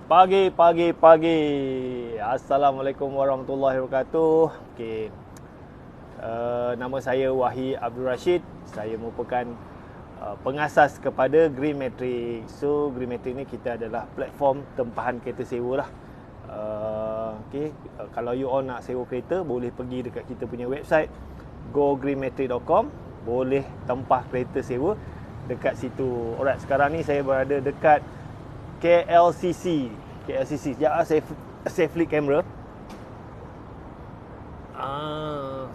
Pagi. Assalamualaikum warahmatullahi wabarakatuh. Okey. Nama saya Wahid Abdul Rashid. Saya merupakan pengasas kepada Green Matrix. So, Green Matrix ni kita adalah platform tempahan kereta sewa lah. Okey. Kalau you all nak sewa kereta, boleh pergi dekat kita punya website gogreenmatrix.com. Boleh tempah kereta sewa dekat situ. Alright, sekarang ni saya berada dekat KLCC. Sekejap lah saya flip kamera.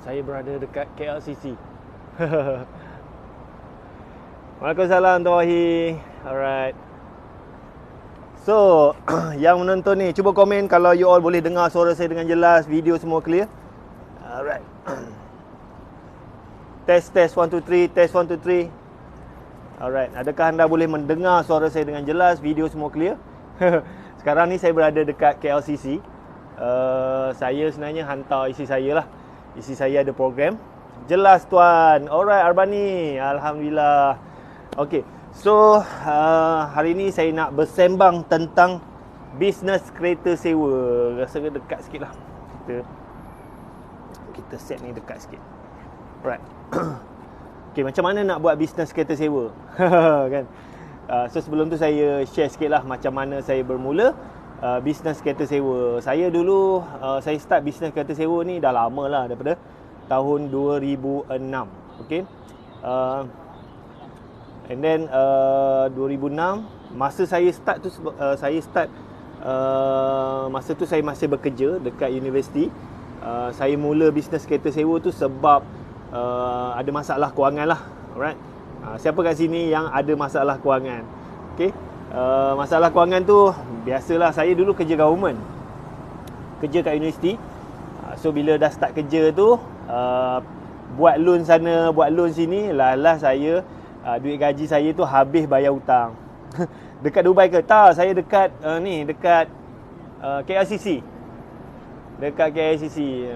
Saya berada dekat KLCC. Waalaikumsalam Tuan Wahid. Alright. So, yang menonton ni, cuba komen kalau you all boleh dengar suara saya dengan jelas, video semua clear. Alright. Test 1 2 3, test 1 2 3. Alright, adakah anda boleh mendengar suara saya dengan jelas, video semua clear? Sekarang ni saya berada dekat KLCC. Saya sebenarnya hantar isi saya lah. Isi saya ada program. Jelas tuan. Alright Arbani, alhamdulillah. Okey. So, hari ni saya nak bersembang tentang bisnes kereta sewa. Rasa dekat sikit lah. Kita set ni dekat sikit. Alright. Okay, macam mana nak buat bisnes kereta sewa? Kan? So sebelum tu saya share sikit lah macam mana saya bermula bisnes kereta sewa. Saya dulu, saya start bisnes kereta sewa ni dah lama lah, daripada tahun 2006. Okay. And then 2006, masa saya start tu, masa tu saya masih bekerja dekat universiti. Saya mula bisnes kereta sewa tu sebab ada masalah kewangan lah. Alright. Siapa kat sini yang ada masalah kewangan? Okay. Masalah kewangan tu biasalah, saya dulu kerja government, kerja kat universiti. So bila dah start kerja tu, buat loan sana, buat loan sini, last saya duit gaji saya tu habis bayar hutang. Dekat Dubai ke? Tak, saya dekat dekat KLCC. Dekat KLCC.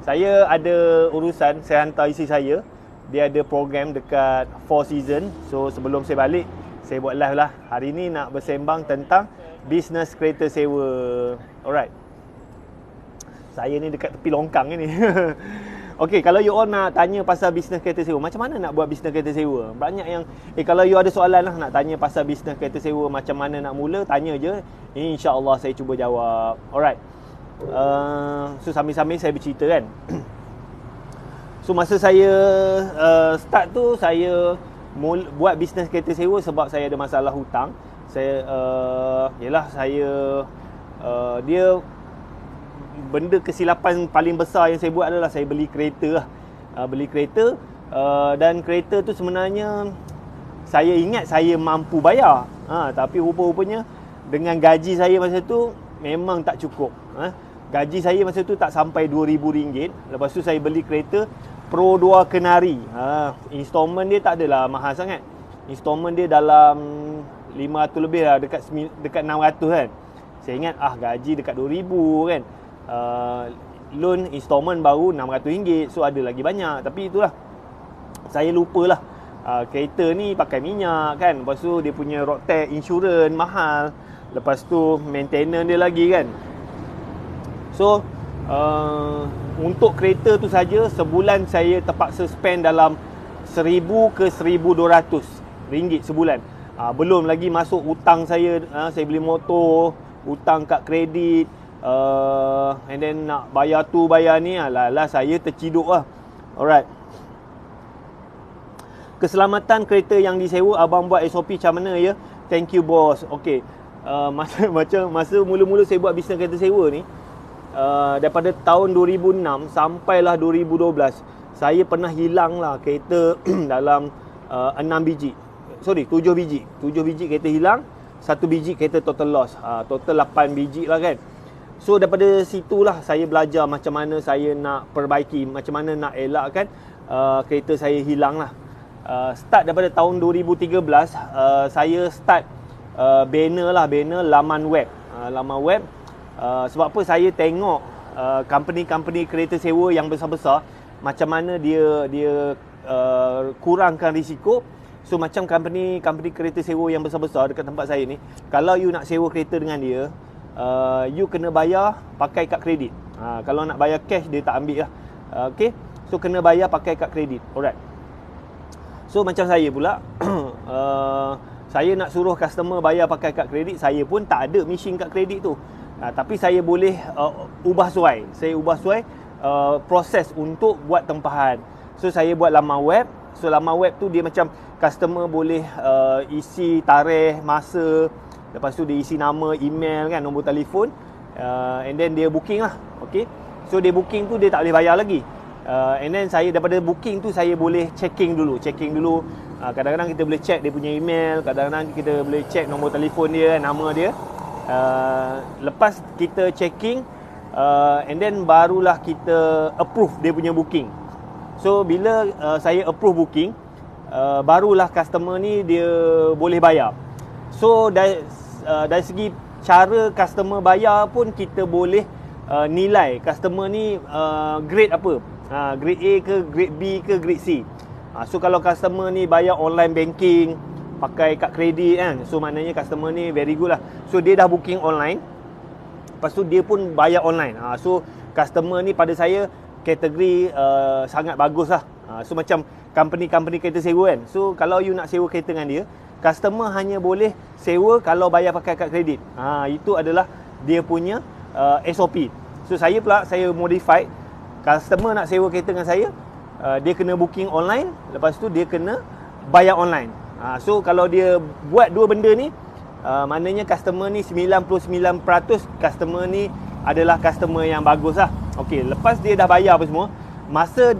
Saya ada urusan, saya hantar isi saya. Dia ada program dekat Four Seasons. So sebelum saya balik, saya buat live lah. Hari ni nak bersembang tentang bisnes kereta sewa. Alright. Saya ni dekat tepi longkang ni. Okey, kalau you all nak tanya pasal bisnes kereta sewa, macam mana nak buat bisnes kereta sewa? Banyak yang, kalau you ada soalan lah nak tanya pasal bisnes kereta sewa, macam mana nak mula, tanya je. InsyaAllah saya cuba jawab. Alright. So sambil-sambil saya bercerita kan. So masa saya start tu, saya buat bisnes kereta sewa sebab saya ada masalah hutang. Saya dia benda kesilapan paling besar yang saya buat adalah saya beli kereta lah. Beli kereta, dan kereta tu sebenarnya saya ingat saya mampu bayar, tapi rupa-rupanya dengan gaji saya masa tu memang tak cukup. Gaji saya masa tu tak sampai RM2,000. Lepas tu saya beli kereta Pro 2 Kenari. Installment dia tak adalah mahal sangat. Installment dia dalam 500 lebih lah, dekat 600 kan. Saya ingat gaji dekat RM2,000 kan. Loan installment baru RM600, so ada lagi banyak. Tapi itulah, saya lupalah. Kereta ni pakai minyak kan. Lepas tu dia punya road tax, insurans mahal. Lepas tu maintenance dia lagi kan. So, untuk kereta tu saja sebulan saya terpaksa spend dalam RM1,000 ke RM1,200 sebulan. Belum lagi masuk hutang saya. Saya beli motor, hutang kad kredit, and then nak bayar tu bayar ni, saya terciduk lah. Alright. Keselamatan kereta yang disewa, abang buat SOP macam mana ya? Thank you boss. Okay. Masa mula-mula saya buat bisnes kereta sewa ni, daripada tahun 2006 sampailah 2012, saya pernah hilang lah kereta dalam 7 biji kereta hilang, 1 biji kereta total loss, total 8 biji lah kan. So daripada situlah saya belajar macam mana saya nak perbaiki, macam mana nak elakkan kereta saya hilang lah. Start daripada tahun 2013, saya start banner laman web. Sebab apa, saya tengok company-company kereta sewa yang besar-besar, macam mana dia kurangkan risiko. So macam company kereta sewa yang besar-besar dekat tempat saya ni, kalau you nak sewa kereta dengan dia, you kena bayar pakai kad kredit. Kalau nak bayar cash dia tak ambil lah. Okay, so kena bayar pakai kad kredit. Alright. So macam saya pula saya nak suruh customer bayar pakai kad kredit, saya pun tak ada mesin kad kredit tu. Tapi saya boleh ubah suai. Saya ubah suai proses untuk buat tempahan. So saya buat laman web. So laman web tu dia macam customer boleh isi tarikh, masa, lepas tu dia isi nama, email kan, nombor telefon, and then dia booking lah. Okay, so dia booking tu dia tak boleh bayar lagi. And then saya daripada booking tu saya boleh checking dulu. Kadang-kadang kita boleh check dia punya email, kadang-kadang kita boleh check nombor telefon dia, nama dia. Lepas kita checking, and then barulah kita approve dia punya booking. So bila saya approve booking, barulah customer ni dia boleh bayar. So dari segi cara customer bayar pun kita boleh nilai customer ni grade apa, grade A ke, grade B ke, grade C. So kalau customer ni bayar online banking pakai kad kredit kan, so maknanya customer ni very good lah. So dia dah booking online, lepas tu dia pun bayar online. So customer ni pada saya kategori sangat bagus lah. So macam company kereta sewa kan, so kalau you nak sewa kereta dengan dia, customer hanya boleh sewa kalau bayar pakai kad kredit. Itu adalah dia punya SOP. So saya pula, saya modify, customer nak sewa kereta dengan saya, dia kena booking online, lepas tu dia kena bayar online. So kalau dia buat dua benda ni, maknanya customer ni 99% customer ni adalah customer yang bagus lah. Okay, lepas dia dah bayar apa semua, masa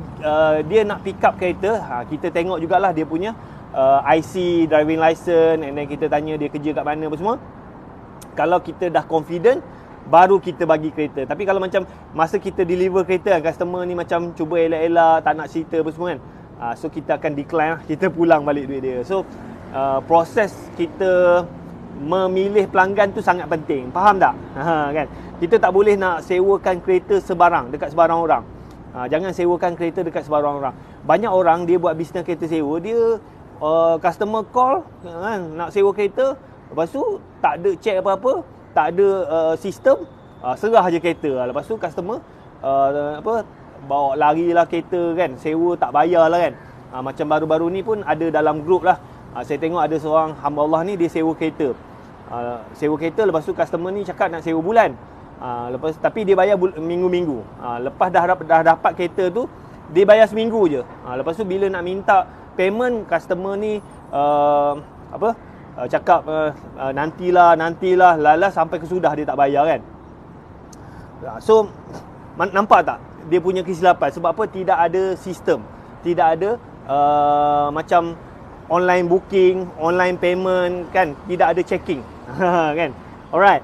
dia nak pick up kereta, kita tengok jugalah dia punya IC, driving license, and then kita tanya dia kerja kat mana apa semua. Kalau kita dah confident, baru kita bagi kereta. Tapi kalau macam masa kita deliver kereta kan, customer ni macam cuba elak-elak, tak nak cerita apa semua kan, so kita akan decline lah, kita pulang balik duit dia. So proses kita memilih pelanggan tu sangat penting. Faham tak? Kan? Kita tak boleh nak sewakan kereta sebarang dekat sebarang orang. Jangan sewakan kereta dekat sebarang orang. Banyak orang dia buat bisnes kereta sewa, dia customer call kan, nak sewa kereta, lepas tu tak ada check apa-apa, tak ada sistem, serah je kereta. Lepas tu customer bawa larilah kereta kan, sewa tak bayar lah kan. Macam baru-baru ni pun ada dalam grup lah, saya tengok ada seorang hamba Allah ni, dia sewa kereta. Lepas tu customer ni cakap nak sewa bulan. Tapi dia bayar minggu-minggu. Lepas dah dapat kereta tu, dia bayar seminggu je. Lepas tu bila nak minta payment, customer ni cakap nantilah, lala sampai kesudah dia tak bayar kan. So nampak tak dia punya kesilapan? Sebab apa? Tidak ada sistem, tidak ada macam online booking, online payment kan, tidak ada checking. Kan? Alright.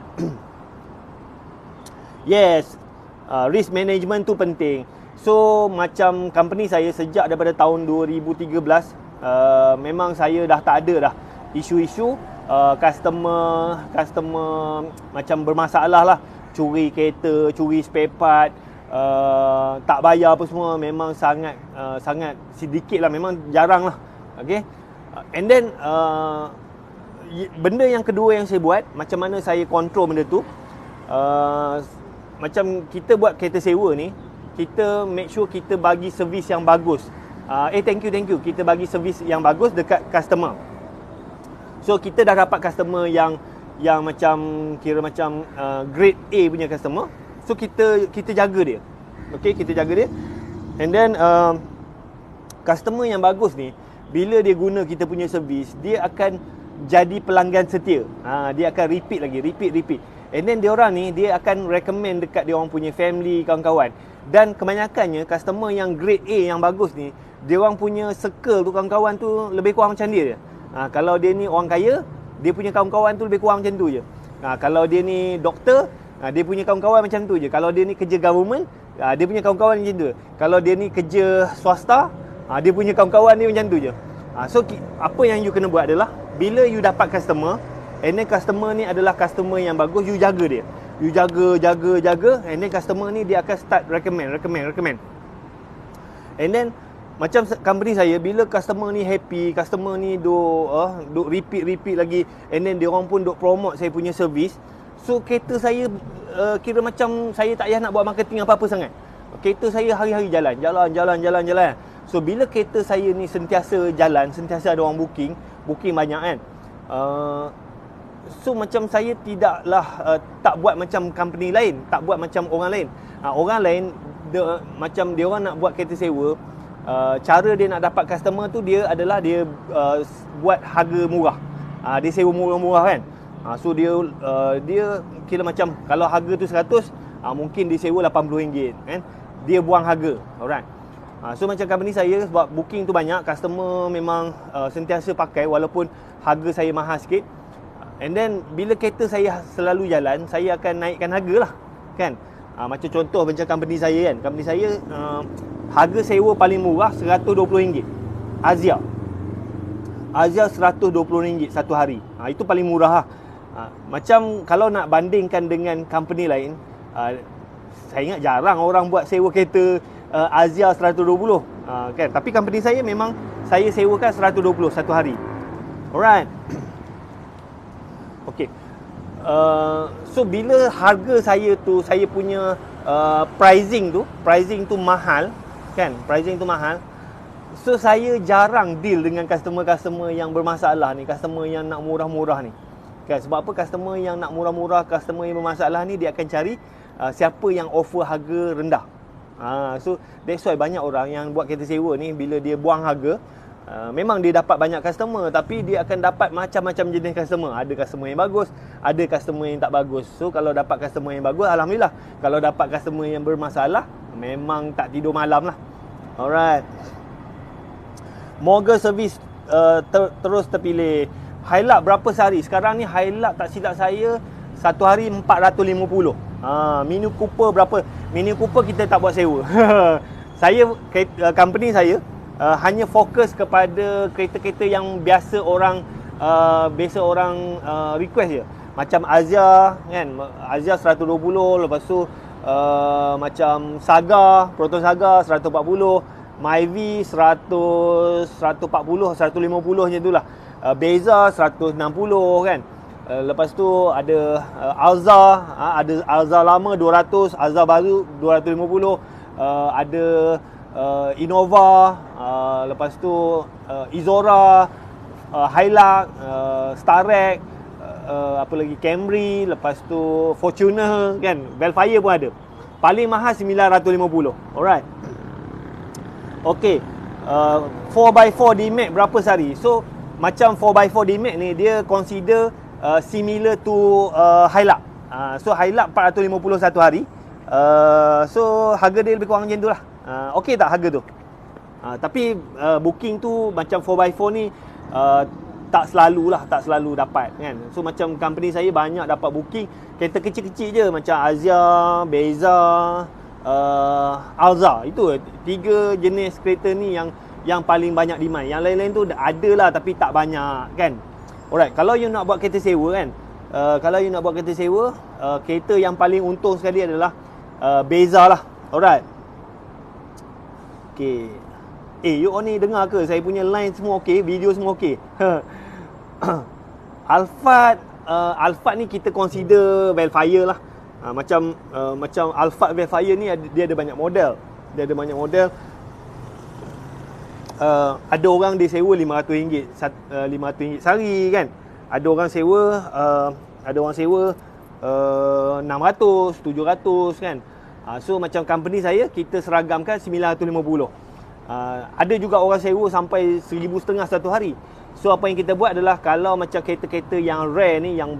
Yes, risk management tu penting. So macam company saya sejak daripada tahun 2013, memang saya dah tak ada dah isu-isu customer macam bermasalah lah, curi kereta, curi spare part, tak bayar apa semua. Memang sangat sedikit lah, memang jarang lah. Okay. And then benda yang kedua yang saya buat, macam mana saya control benda tu, macam kita buat kereta sewa ni, kita make sure kita bagi servis yang bagus. Thank you, kita bagi servis yang bagus dekat customer. So kita dah dapat customer yang macam kira macam grade A punya customer. So kita jaga dia. Okay, kita jaga dia. And then customer yang bagus ni, bila dia guna kita punya servis, dia akan jadi pelanggan setia. Dia akan repeat lagi, repeat. And then diorang ni, dia akan recommend dekat diorang punya family, kawan-kawan. Dan kebanyakannya customer yang grade A yang bagus ni, diorang punya circle tu, kawan-kawan tu lebih kurang macam dia je. Kalau dia ni orang kaya, dia punya kawan-kawan tu lebih kurang macam tu je. Kalau dia ni doktor, dia punya kawan-kawan macam tu je. Kalau dia ni kerja government, dia punya kawan-kawan macam tu. Kalau dia ni kerja swasta, dia punya kawan-kawan dia macam tu je. So apa yang you kena buat adalah, bila you dapat customer, and then customer ni adalah customer yang bagus, you jaga dia. You jaga, and then customer ni dia akan start recommend. And then macam company saya, bila customer ni happy, customer ni duk repeat lagi, and then dia orang pun duk promote saya punya servis. So kereta saya kira macam saya tak payah nak buat marketing apa-apa sangat. Kereta saya hari-hari jalan. So bila kereta saya ni sentiasa jalan, sentiasa ada orang booking banyak kan. So macam saya tidaklah tak buat macam company lain, tak buat macam orang lain. Orang lain macam dia orang nak buat kereta sewa, cara dia nak dapat customer tu dia adalah dia buat harga murah. Dia sewa murah-murah kan. So dia kira macam kalau harga tu 100, mungkin dia sewa RM80 kan. Dia buang harga. Alright. So macam company saya sebab booking tu banyak, customer memang sentiasa pakai walaupun harga saya mahal sikit. And then bila kereta saya selalu jalan, saya akan naikkan harga lah kan. Macam contoh macam company saya kan. Company saya harga sewa paling murah RM120. Azia RM120 satu hari. Itu paling murah lah. Macam kalau nak bandingkan dengan company lain, saya ingat jarang orang buat sewa kereta Azia 120 kan. Tapi company saya memang saya sewakan 120 satu hari. Alright. Okay. So bila harga saya tu, saya punya pricing tu mahal kan. Pricing tu mahal. So saya jarang deal dengan customer-customer yang bermasalah ni, customer yang nak murah-murah ni. Kan, sebab apa? Customer yang nak murah-murah, customer yang bermasalah ni, dia akan cari siapa yang offer harga rendah. So that's why banyak orang yang buat kereta sewa ni, bila dia buang harga, memang dia dapat banyak customer, tapi dia akan dapat macam-macam jenis customer. Ada customer yang bagus, ada customer yang tak bagus. So kalau dapat customer yang bagus, alhamdulillah. Kalau dapat customer yang bermasalah, memang tak tidur malam lah. Alright. Mortgage service terus terpilih. Hilux berapa sehari? Sekarang ni Hilux tak silap saya satu hari 450. Mini Cooper berapa? Mini Cooper kita tak buat sewa. Saya company saya hanya fokus kepada kereta-kereta yang biasa orang request je. Macam Azia kan, Azia 120, lepas tu macam Saga, Proton Saga 140, Myvi 140, 150 macam itulah. Beza 160 kan. Lepas tu ada Alza, ada Alza lama 200, Alza baru 250, ada Innova, lepas tu Izora, Hilux, Starrex, apa lagi, Camry, lepas tu Fortuner kan, Velfire pun ada. Paling mahal 950. Alright. Okey. 4x4 D-Max berapa sehari? So macam 4x4 D-Max ni dia consider similar to Hilux. So Hilux 450 satu hari. So harga dia lebih kurang macam tu lah. Okey tak harga tu? Tapi booking tu macam 4x4 ni tak selalu dapat kan. So macam company saya banyak dapat booking kereta kecil-kecil je, macam Azia, Beza, Alza. Itu 3 jenis kereta ni yang paling banyak demand. Yang lain-lain tu ada lah tapi tak banyak kan. Alright, kalau you nak buat kereta sewa kan, kereta yang paling untung sekali adalah Beza lah. Alright. Okay. You ni dengar ke? Saya punya line semua okey, video semua okey. Alphard ni kita consider Velfire lah. Macam Alphard Velfire ni dia ada banyak model. Ada orang dia sewa RM500, RM500 sehari kan. Ada orang sewa 600, 700 kan. So macam company saya, kita seragamkan 950. Ada juga orang sewa sampai 1,500 satu hari. So apa yang kita buat adalah, kalau macam kereta-kereta yang rare ni, yang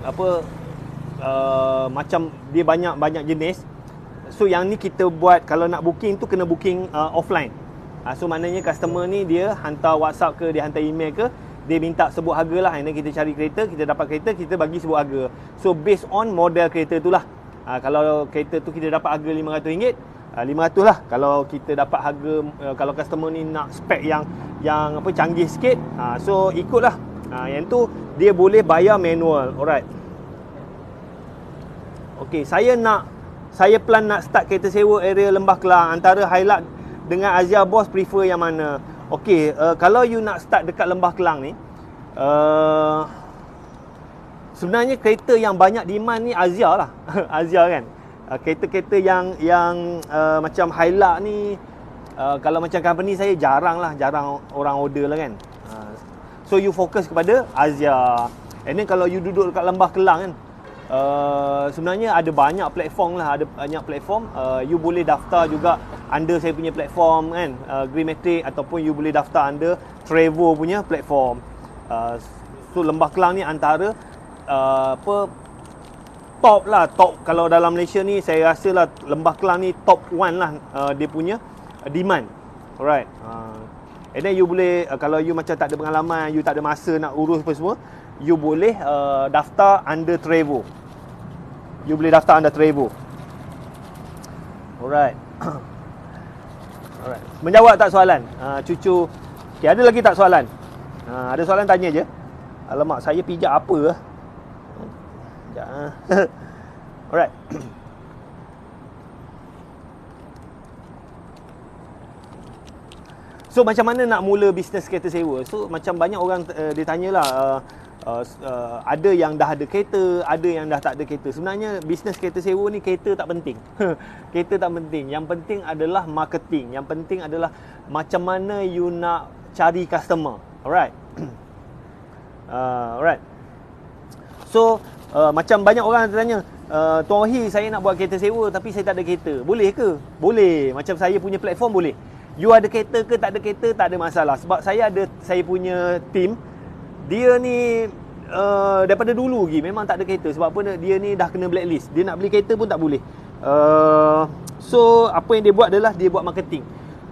apa, macam dia banyak jenis. So yang ni kita buat, kalau nak booking tu kena booking offline. So maknanya customer ni dia hantar WhatsApp ke, dia hantar email ke, dia minta sebut harga lah. And then kita cari kereta, kita dapat kereta, kita bagi sebut harga. So based on model kereta tu lah. Kalau kereta tu kita dapat harga RM500, 500 lah. Kalau kita dapat harga, kalau customer ni nak spek yang apa, canggih sikit, so ikutlah. Yang tu dia boleh bayar manual. Alright. Okay, saya plan nak start kereta sewa area Lembah Kelang. Antara Hilux dengan Azia Boss, prefer yang mana? Okay, kalau you nak start dekat Lembah Kelang ni, sebenarnya kereta yang banyak demand ni Azia lah. Azia kan. Kereta-kereta yang macam Hilux ni, kalau macam company saya jarang orang order lah kan. So you fokus kepada Azia. And then kalau you duduk dekat Lembah Kelang kan, sebenarnya ada banyak platform lah, you boleh daftar juga under saya punya platform kan, Greenmatic, ataupun you boleh daftar under Trevo punya platform. So Lembah Kelang ni antara top kalau dalam Malaysia ni, saya rasa lah Lembah Kelang ni top 1 lah dia punya demand. Alright. And then you boleh, kalau you macam tak ada pengalaman, you tak ada masa nak urus apa semua, you boleh daftar under Trevo. Alright. Alright. Menjawab tak soalan? Cucu. Okay, ada lagi tak soalan? Ada soalan tanya je. Alamak, saya pijak apa? Sekejap. Alright. So macam mana nak mula bisnes kereta sewa? So macam banyak orang dia tanyalah, ada yang dah ada kereta, ada yang dah tak ada kereta. Sebenarnya bisnes kereta sewa ni kereta tak penting. Kereta tak penting. Yang penting adalah marketing. Yang penting adalah macam mana you nak cari customer. Alright. Alright. So macam banyak orang tanya, Tuan Wahi, saya nak buat kereta sewa tapi saya tak ada kereta. Boleh ke? Boleh. Macam saya punya platform boleh. You ada kereta ke tak ada kereta, tak ada masalah. Sebab saya punya team, dia ni daripada dulu lagi memang tak ada kereta. Sebab apa? Dia ni dah kena blacklist. Dia nak beli kereta pun tak boleh. So apa yang dia buat adalah dia buat marketing.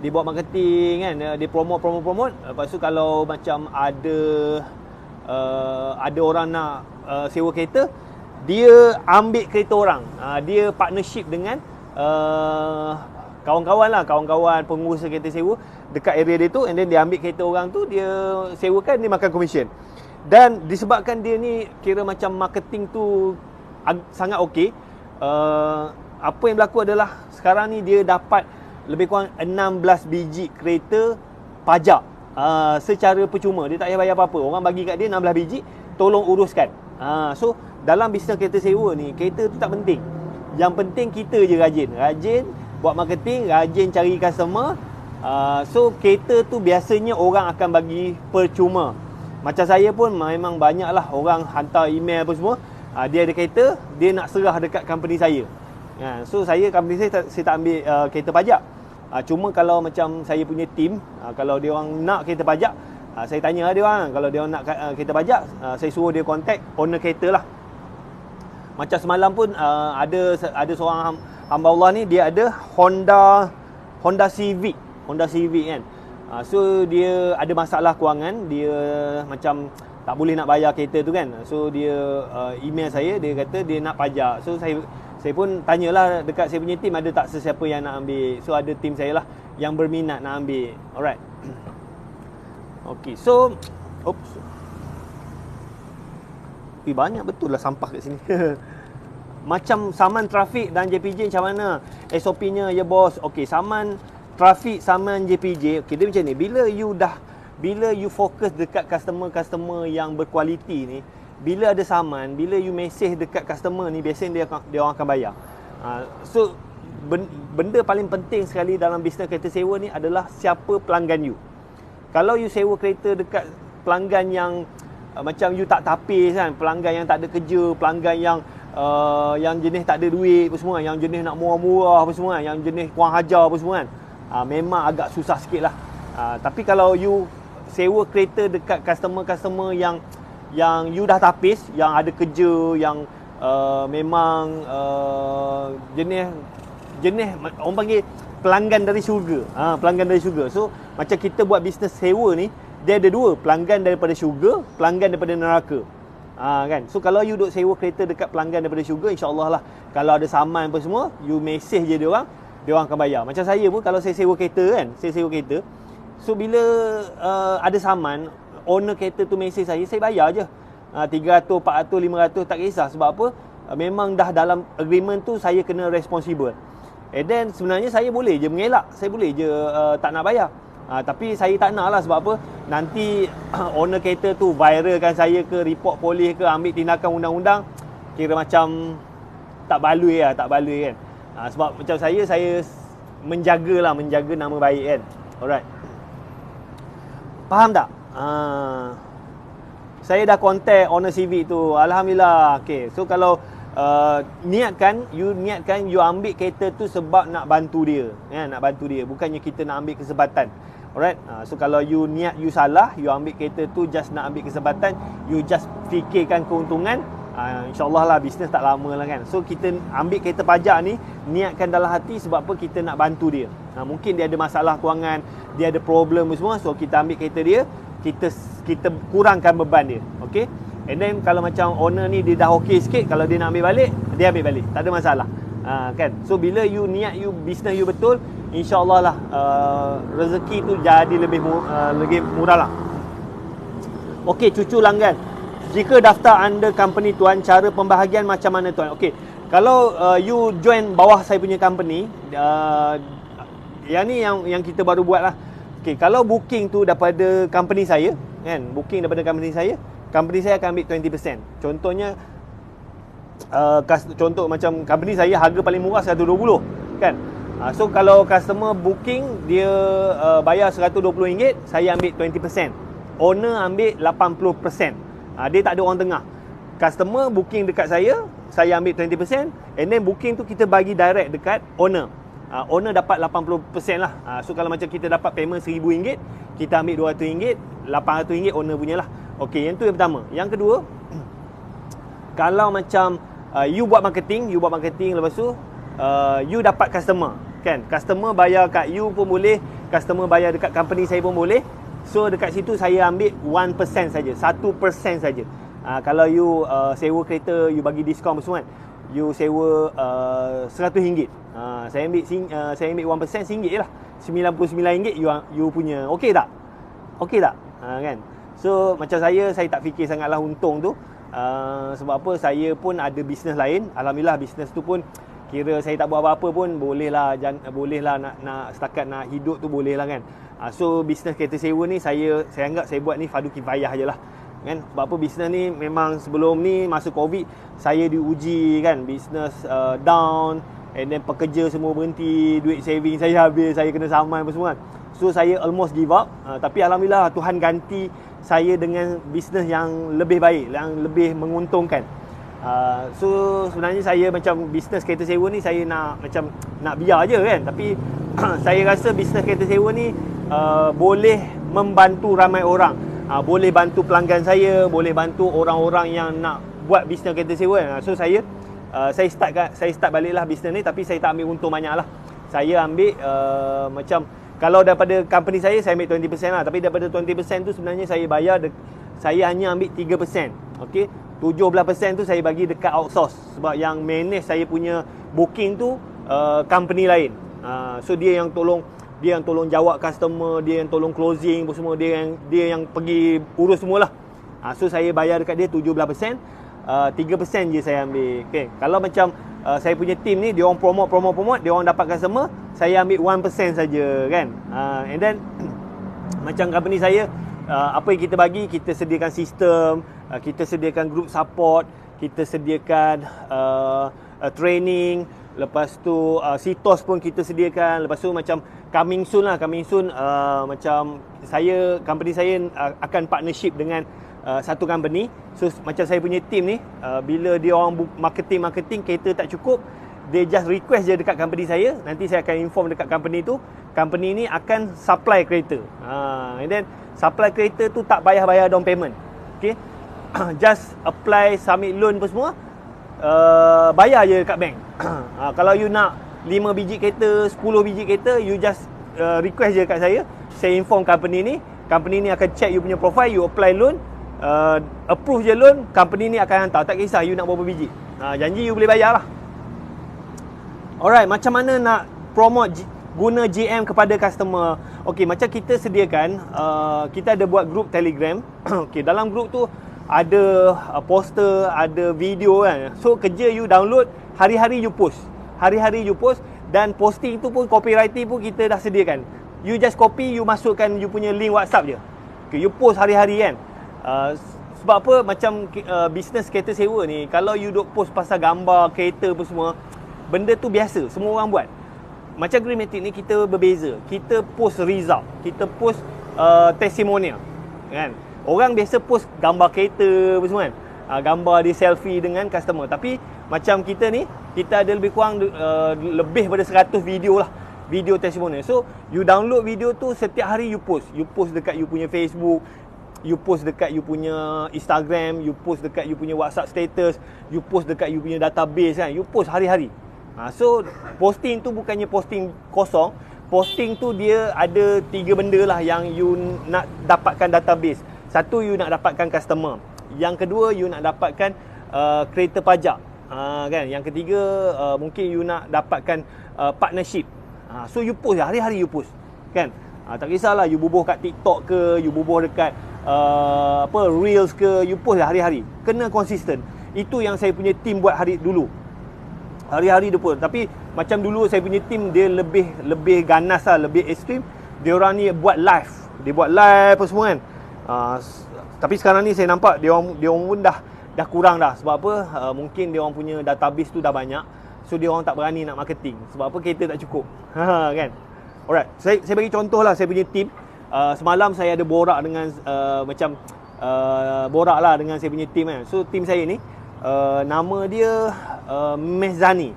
Dia buat marketing kan, dia promote. Lepas tu kalau macam ada orang nak sewa kereta, dia ambil kereta orang. Dia partnership dengan kawan-kawan pengurusa kereta sewa dekat area dia tu, and then dia ambil kereta orang tu, dia sewakan, dia makan commission. Dan disebabkan dia ni kira macam marketing tu sangat okey, apa yang berlaku adalah sekarang ni dia dapat lebih kurang 16 biji kereta pajak secara percuma. Dia tak payah bayar apa-apa. Orang bagi kat dia 16 biji, tolong uruskan. So dalam bisnes kereta sewa ni, kereta tu tak penting. Yang penting kita je rajin buat marketing, rajin cari customer. So kereta tu biasanya orang akan bagi percuma. Macam saya pun memang banyaklah orang hantar email apa semua, dia ada kereta, dia nak serah dekat company saya. So company saya tak ambil kereta pajak. Cuma kalau macam saya punya team, kalau dia orang nak kereta pajak, saya tanya dia orang, kalau dia orang nak kereta pajak, saya suruh dia contact owner kereta lah. Macam semalam pun ada seorang hamba Allah ni, dia ada Honda Civic kan. So dia ada masalah kewangan, dia macam tak boleh nak bayar kereta tu kan. So dia email saya, dia kata dia nak pajak. So saya pun tanyalah dekat saya punya team, ada tak sesiapa yang nak ambil. So ada team saya lah yang berminat nak ambil. Alright. Okay, so banyak betul lah sampah kat sini. Macam saman trafik dan JPJ macam mana SOP-nya ya bos? Okey, saman trafik, saman JPJ. Okey, dia macam ni. Bila you fokus dekat customer yang berkualiti ni, bila ada saman, bila you mesej dekat customer ni, biasanya dia orang akan bayar. So benda paling penting sekali dalam bisnes kereta sewa ni adalah siapa pelanggan you. Kalau you sewa kereta dekat pelanggan yang macam you tak tapis kan, pelanggan yang tak ada kerja, pelanggan yang jenis tak ada duit apa semua, yang jenis nak murah-murah apa semua, yang jenis kurang hajar apa semua kan, memang agak susah sikit lah. Tapi kalau you sewa kereta dekat customer yang you dah tapis, yang ada kerja, yang memang jenis orang panggil pelanggan dari syurga. Pelanggan dari syurga. So macam kita buat bisnes sewa ni, dia ada dua, pelanggan daripada syurga, pelanggan daripada neraka. Kan? So kalau you duk sewa kereta dekat pelanggan daripada syurga, insya-Allah lah, kalau ada saman apa semua, you mesej je dia orang akan bayar. Macam saya pun kalau saya sewa kereta kan, so bila ada saman, owner kereta tu mesej saya bayar je. 300, 400, 500 tak kisah. Sebab apa? Memang dah dalam agreement tu saya kena responsible. And then sebenarnya saya boleh je mengelak, saya boleh je tak nak bayar. Tapi saya tak nak lah, sebab apa? Nanti owner kereta tu viralkan saya ke, report polis ke, ambil tindakan undang-undang, kira macam tak baloi lah, tak baloi kan. Sebab macam saya menjaga nama baik kan. Alright. Faham tak? Saya dah contact owner Civic tu. Alhamdulillah. Okay. So kalau niatkan you ambil kereta tu sebab nak bantu dia, kan? Nak bantu dia. Bukannya kita nak ambil kesempatan. Alright. So kalau you niat you salah, you ambil kereta tu just nak ambil kesempatan, you just fikirkan keuntungan, InsyaAllah lah bisnes tak lama lah kan. So kita ambil kereta pajak ni, niatkan dalam hati sebab apa? Kita nak bantu dia. Mungkin dia ada masalah kewangan, dia ada problem semua. So kita ambil kereta dia, kita kurangkan beban dia. Okay. And then kalau macam owner ni dia dah okey sikit, kalau dia nak ambil balik, dia ambil balik, tak ada masalah. Kan. So bila you niat you bisnes you betul, InsyaAllah lah rezeki tu jadi lebih murah lah. Okey, cucu langgan. Jika daftar under company tuan, cara pembahagian macam mana tuan? Okey, kalau you join bawah saya punya company, yang ni yang kita baru buat lah. Okey, kalau booking tu daripada company saya, kan, booking daripada company saya akan ambil 20%. Contohnya contoh macam company saya harga paling murah 120, kan. So kalau customer booking dia bayar RM120, saya ambil 20%. Owner ambil 80%. Dia tak ada orang tengah. Customer booking dekat saya ambil 20%, and then booking tu kita bagi direct dekat owner. Owner dapat 80% lah. So kalau macam kita dapat payment RM1,000, kita ambil RM200, RM800 owner punya lah. Okey, yang tu yang pertama. Yang kedua, kalau macam you buat marketing, lepas tu you dapat customer, kan? Customer bayar kat you pun boleh, customer bayar dekat company saya pun boleh. So dekat situ saya ambil 1% saja, 1% saja. Kalau you sewa kereta, you bagi diskaun semua kan, you sewa RM100, saya ambil 1% RM1 je lah, RM99 you punya. Okey tak? Okey tak? Kan? So macam saya tak fikir sangatlah untung tu. Sebab apa, saya pun ada bisnes lain. Alhamdulillah bisnes tu pun kira saya tak buat apa-apa pun bolehlah nak setakat nak hidup tu bolehlah kan. So bisnes kereta sewa ni saya anggap saya buat ni fardu kifayah je lah kan. Sebab apa, bisnes ni memang sebelum ni masa Covid saya diuji kan, bisnes down, and then pekerja semua berhenti, duit saving saya habis, saya kena saman apa semua kan. So saya almost give up, tapi Alhamdulillah Tuhan ganti saya dengan bisnes yang lebih baik, yang lebih menguntungkan. So sebenarnya saya macam bisnes kereta sewa ni saya nak biar je kan, tapi saya rasa bisnes kereta sewa ni boleh membantu ramai orang. Boleh bantu pelanggan saya, boleh bantu orang-orang yang nak buat bisnes kereta sewa. So saya start baliklah bisnes ni, tapi saya tak ambil untung banyak lah. Saya ambil macam kalau daripada company saya ambil 20% lah, tapi daripada 20% tu sebenarnya saya bayar saya hanya ambil 3%. Okey, 17% tu saya bagi dekat outsource, sebab yang manage saya punya booking tu company lain. So dia yang tolong jawab customer, dia yang tolong closing semua, dia yang pergi urus semualah. So saya bayar dekat dia 17%, 3% je saya ambil. Okey, kalau macam saya punya team ni, dia orang promote, dia orang dapat customer, saya ambil 1% saja kan. And then macam company saya, apa yang kita bagi, kita sediakan sistem, kita sediakan group support, kita sediakan training, lepas tu CITOS pun kita sediakan. Lepas tu macam coming soon macam company saya akan partnership dengan satu company. So macam saya punya team ni, bila dia orang marketing kereta tak cukup, dia just request je dekat company saya, nanti saya akan inform dekat company tu, company ni akan supply kereta. And then supply kereta tu tak bayar down payment. Okay, just apply, submit loan apa semua, bayar je dekat bank. Kalau you nak 5 biji kereta, 10 biji kereta, you just request je dekat saya inform company ni akan check you punya profile, you apply loan, approve je loan, company ni akan hantar, tak kisah you nak berapa biji. Janji you boleh bayar lah. Alright, macam mana nak promote guna GM kepada customer? Okey, macam kita sediakan, kita ada buat group Telegram. Okey, dalam group tu ada poster, ada video kan. So kerja you download, hari-hari you post, dan posting tu pun, copywriting pun kita dah sediakan. you just copy, you masukkan you punya link WhatsApp je. Okay, you post hari-hari kan. Sebab apa, macam bisnes kereta sewa ni, kalau you duk post pasal gambar kereta apa semua, benda tu biasa, semua orang buat. Macam Greenmatic ni kita berbeza. Kita post result, kita post testimonial kan. Orang biasa post gambar kereta apa semua kan, gambar dia selfie dengan customer. Tapi macam kita ni, kita ada lebih kurang lebih pada 100 video lah, video testimonial. So you download video tu, setiap hari you post. You post dekat you punya Facebook, you post dekat you punya Instagram, you post dekat you punya WhatsApp status, you post dekat you punya database kan. You post hari-hari. So posting tu bukannya posting kosong. Posting tu dia ada 3 benda lah yang you nak dapatkan database. Satu, you nak dapatkan customer. Yang kedua, you nak dapatkan kereta pajak, kan. Yang ketiga, mungkin you nak dapatkan partnership. So you post hari-hari, you post kan. Tak kisahlah you bubuh kat TikTok ke, you bubuh dekat Reels ke, you post hari-hari. Kena konsisten. Itu yang saya punya team buat dulu. Hari-hari dia post. Tapi macam dulu saya punya team dia lebih ganas lah, lebih ekstrim. Dia orang ni buat live. Dia buat live apa semua kan. Tapi sekarang ni saya nampak dia orang pun dah kurang dah. Sebab apa? Mungkin dia orang punya database tu dah banyak. So dia orang tak berani nak marketing. Sebab apa? Kereta tak cukup. Kan? Alright. Saya bagi contoh lah saya punya team. Semalam saya ada borak dengan borak lah dengan saya punya team kan. So team saya ni nama dia Mezani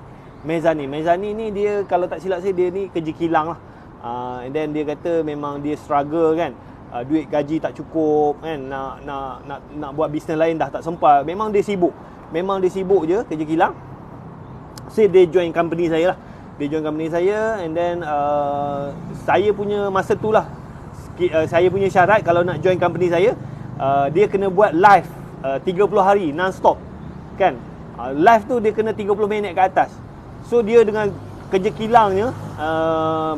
ni, dia kalau tak silap saya, dia ni kerja kilang lah. And then dia kata memang dia struggle kan. Duit gaji tak cukup kan, nak buat bisnes lain dah tak sempat. Memang dia sibuk je kerja kilang. So dia join company saya lah. And then saya punya masa tu lah, saya punya syarat kalau nak join company saya, dia kena buat live 30 hari non-stop kan. Live tu dia kena 30 minit ke atas. So dia dengan kerja kilangnya,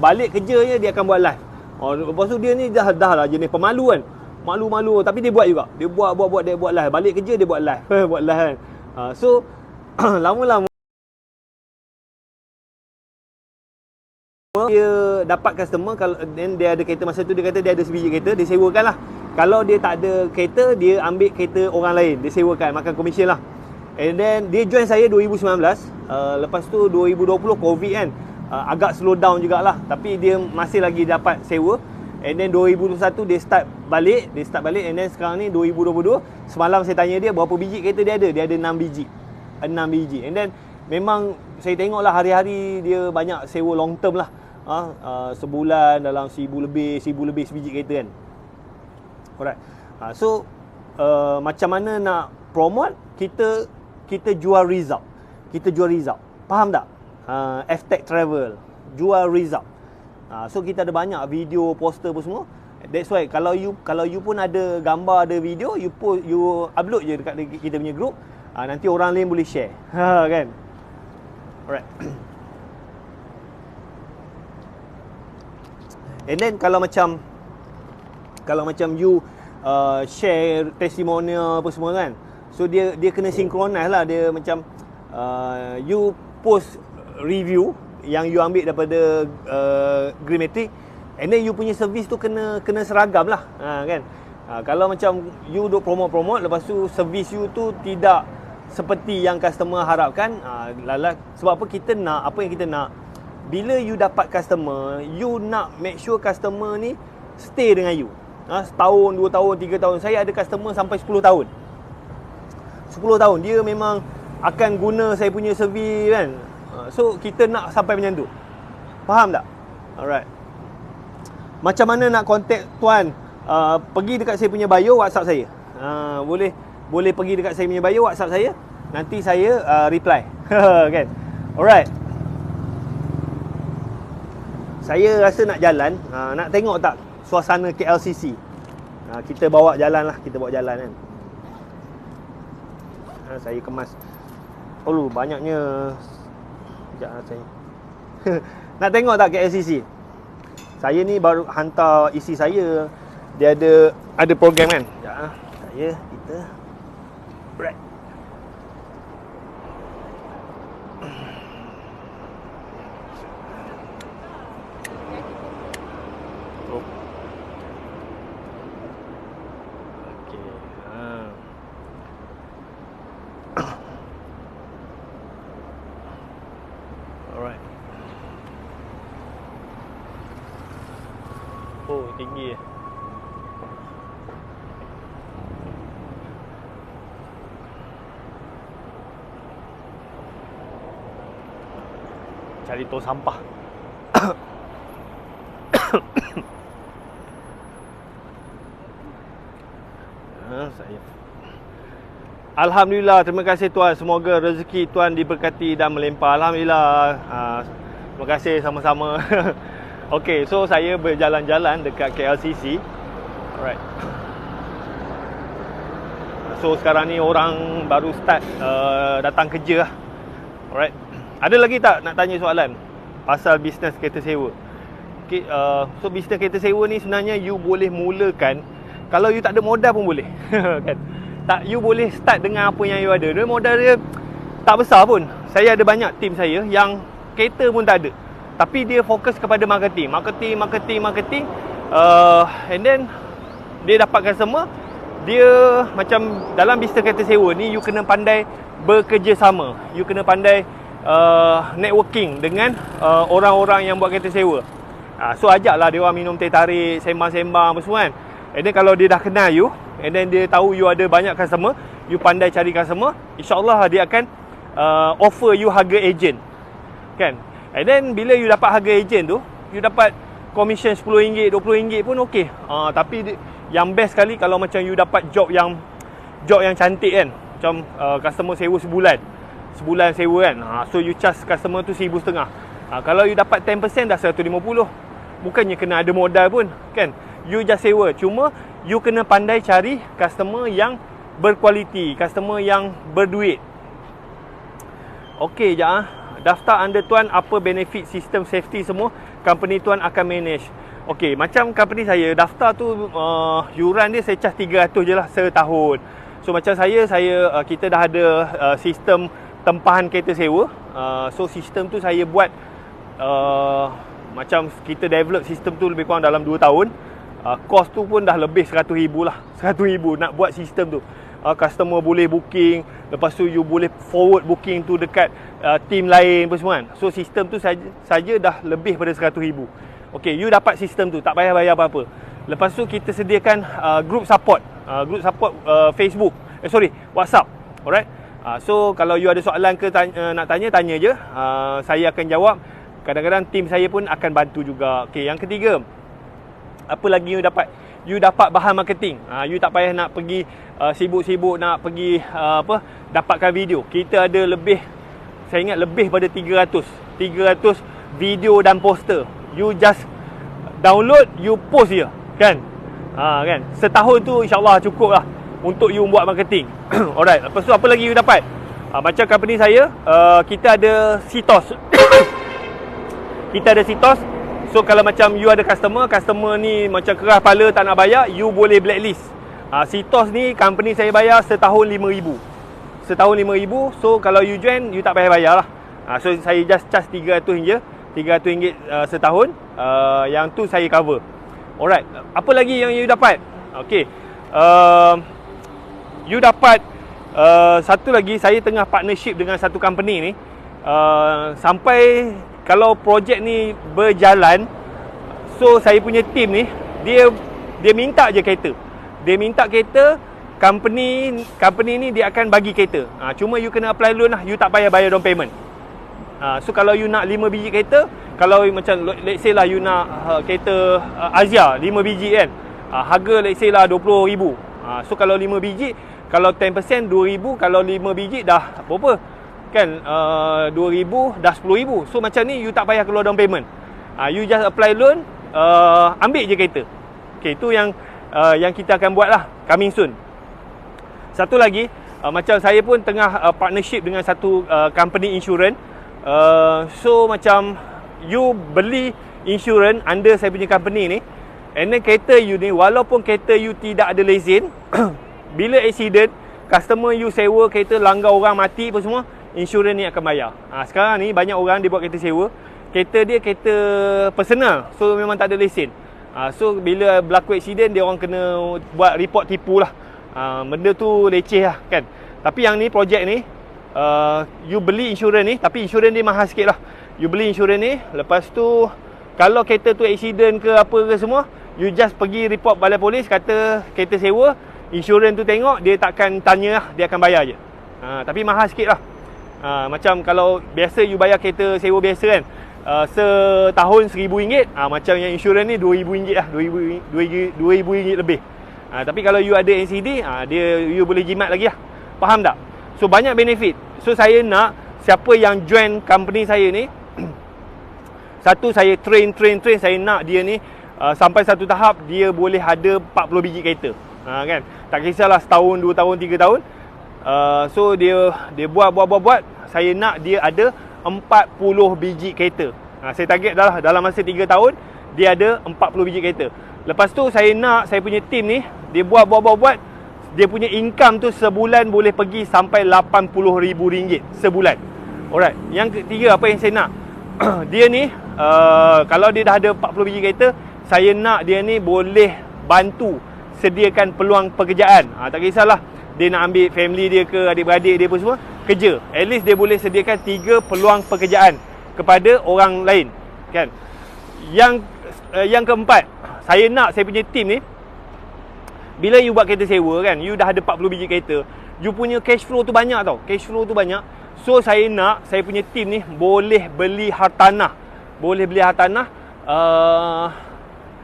balik kerja je dia akan buat live. Lepas tu dia ni dah lah jenis pemalu kan. Malu, tapi dia buat juga. Dia buat live. Balik kerja dia buat live. Buat live kan. So lama-lama dia dapat customer. Kalau dia ada kereta masa tu, dia kata dia ada sebiji kereta, dia sewakan lah. Kalau dia tak ada kereta, dia ambil kereta orang lain, dia sewakan, makan komisen lah. And then dia join saya 2019. Lepas tu 2020 Covid kan, agak slow down jugalah. Tapi dia masih lagi dapat sewa. And then 2021 dia start balik. And then sekarang ni 2022, semalam saya tanya dia berapa biji kereta dia ada. Dia ada 6 biji. And then memang saya tengok lah hari-hari dia banyak sewa long term lah. Sebulan dalam 1000 lebih sebiji kereta kan. Alright. So macam mana nak promote? Kita jual result. Faham tak? F-Tech Travel jual result. So kita ada banyak video, poster apa semua. That's why kalau you pun ada gambar, ada video, you upload je dekat kita punya group. Nanti orang lain boleh share. Kan? Alright. And then kalau macam you share testimonial apa semua kan. So dia kena synchronize lah. Dia macam you post review yang you ambil daripada Greenmatic, and then you punya servis tu kena seragam lah, kan. Kalau macam you duk promote, lepas tu servis you tu tidak seperti yang customer harapkan, sebab apa kita nak, apa yang kita nak, bila you dapat customer, you nak make sure customer ni stay dengan you. Setahun, 2 tahun, 3 tahun. Saya ada customer sampai 10 tahun. 10 tahun dia memang akan guna saya punya servis kan. So kita nak sampai macam tu. Faham tak? Alright. Macam mana nak contact tuan? Pergi dekat saya punya bio, WhatsApp saya. Boleh pergi dekat saya punya bio, WhatsApp saya. Nanti saya reply. Kan? Alright. Saya rasa nak jalan, nak tengok tak suasana KLCC. Kita bawa jalan kan. Saya kemas. Banyaknya. Sekejap saya. Nak tengok tak KLCC? Saya ni baru hantar isi saya. Dia ada program kan. Sekejap kita. Right. Oh, tinggi. Cari tong sampah. Saya. Alhamdulillah, terima kasih Tuan. Semoga rezeki Tuan diberkati dan melimpah. Alhamdulillah. Terima kasih sama-sama. Okey, so saya berjalan-jalan dekat KLCC. Alright. So sekarang ni orang baru start datang kerja lah. Alright. Ada lagi tak nak tanya soalan pasal bisnes kereta sewa? Okay, so bisnes kereta sewa ni sebenarnya you boleh mulakan kalau you tak ada modal pun boleh. Kan? Tak, you boleh start dengan apa yang you ada. Dia modal dia tak besar pun. Saya ada banyak tim saya yang kereta pun tak ada, tapi dia fokus kepada marketing. And then dia dapat customer. Dia macam dalam bisnes kereta sewa ni, you kena pandai bekerjasama. You kena pandai networking dengan orang-orang yang buat kereta sewa. So ajaklah dia orang minum teh tarik, sembang-sembang apa semua kan. And then kalau dia dah kenal you, and then dia tahu you ada banyak customer, you pandai cari customer, insyaAllah dia akan offer you harga ejen, kan. And then bila you dapat harga ejen tu, you dapat commission RM10, RM20 pun okey. Tapi yang best sekali kalau macam you dapat job yang cantik kan. Macam customer sewa sebulan sewa kan. So you charge customer tu RM1,500. Kalau you dapat 10% dah RM150. Bukannya kena ada modal pun kan. You just sewa. Cuma you kena pandai cari customer yang berkualiti, customer yang berduit. Okey je. Daftar under Tuan apa benefit sistem safety semua company Tuan akan manage. Okey, macam company saya daftar tu yuran dia saya charge 300 je lah setahun. So macam kita dah ada sistem tempahan kereta sewa. So sistem tu saya buat macam kita develop sistem tu lebih kurang dalam 2 tahun. Cost tu pun dah lebih RM100,000 lah. RM100,000 nak buat sistem tu. Customer boleh booking, lepas tu you boleh forward booking tu dekat team lain apa semua kan. So sistem tu saja dah lebih pada RM100,000. Okey, you dapat sistem tu, tak payah bayar apa-apa. Lepas tu kita sediakan group support. Facebook. WhatsApp. Alright. So kalau you ada soalan ke nak tanya je. Saya akan jawab. Kadang-kadang tim saya pun akan bantu juga. Okey, yang ketiga, apa lagi you dapat? You dapat bahan marketing. You tak payah nak pergi sibuk-sibuk nak pergi dapatkan video. Kita ada lebih, saya ingat lebih pada 300 video dan poster. You just download, you post je kan. Kan. Setahun tu insya-Allah cukup lah untuk you buat marketing. Alright. Lepas tu apa lagi you dapat? Macam company saya, kita ada sitos. Kita ada sitos. So kalau macam you ada customer ni macam keras kepala tak nak bayar, you boleh blacklist. Sitos ni company saya bayar setahun RM5,000. Setahun RM5,000. So kalau you join, you tak payah bayar lah. So saya just charge RM300 je. RM300 setahun. Yang tu saya cover. Alright. Apa lagi yang you dapat? Okay. You dapat satu lagi, saya tengah partnership dengan satu company ni. Sampai kalau projek ni berjalan, so saya punya team ni, dia minta je kereta. Dia minta kereta, company ni dia akan bagi kereta. Cuma you kena apply loan lah, you tak payah bayar down payment. So kalau you nak 5 biji kereta, kalau macam let's say lah you nak kereta Azia 5 biji kan, harga let's say lah RM20,000. So kalau 5 biji, kalau 10% RM2,000, kalau 5 biji dah berapa? Kan RM2,000 dah RM10,000. So macam ni you tak payah keluar down payment. You just apply loan, ambil je kereta. Okay, itu yang kita akan buat lah, coming soon. Satu lagi, macam saya pun tengah partnership dengan satu company insurance. So macam you beli insurance under saya punya company ni, and then kereta you ni, walaupun kereta you tidak ada lesen, bila accident, customer you sewa kereta langgar orang mati apa semua, insurans ni akan bayar. Sekarang ni banyak orang dia buat kereta sewa, kereta dia kereta personal, so memang tak ada lesen. So bila berlaku accident, dia orang kena buat report tipu lah. Benda tu leceh lah kan. Tapi yang ni, projek ni, you beli insurans ni, tapi insurans dia mahal sikit lah. You beli insurans ni, lepas tu kalau kereta tu accident ke apa ke semua, You just pergi report balai polis, kata kereta sewa, insurans tu tengok, dia takkan tanya lah, dia akan bayar je. Tapi mahal sikit lah. Macam kalau biasa you bayar kereta sewa biasa kan, setahun RM1,000, macam yang insurans ni RM2,000 lah, RM2,000 lebih. Tapi kalau you ada NCD, you boleh jimat lagi lah. Faham tak? So banyak benefit. So saya nak siapa yang join company saya ni, satu, saya train, saya nak dia ni sampai satu tahap dia boleh ada 40 biji kereta. Kan? Tak kisahlah setahun, 2 tahun, 3 tahun. So dia buat. Saya nak dia ada 40 biji kereta. Saya target dah dalam masa 3 tahun dia ada 40 biji kereta. Lepas tu saya nak saya punya team ni dia buat. Dia punya income tu sebulan boleh pergi sampai RM80,000 sebulan. Alright. Yang ketiga, apa yang saya nak? Dia ni kalau dia dah ada 40 biji kereta, saya nak dia ni boleh bantu sediakan peluang pekerjaan. Tak kisahlah dia nak ambil family dia ke adik-beradik dia pun semua kerja. At least dia boleh sediakan 3 peluang pekerjaan kepada orang lain, kan? Yang keempat, saya nak saya punya team ni, bila you buat kereta sewa kan, you dah ada 40 biji kereta, you punya cash flow tu banyak tau. Cash flow tu banyak. So saya nak saya punya team ni boleh beli hartanah.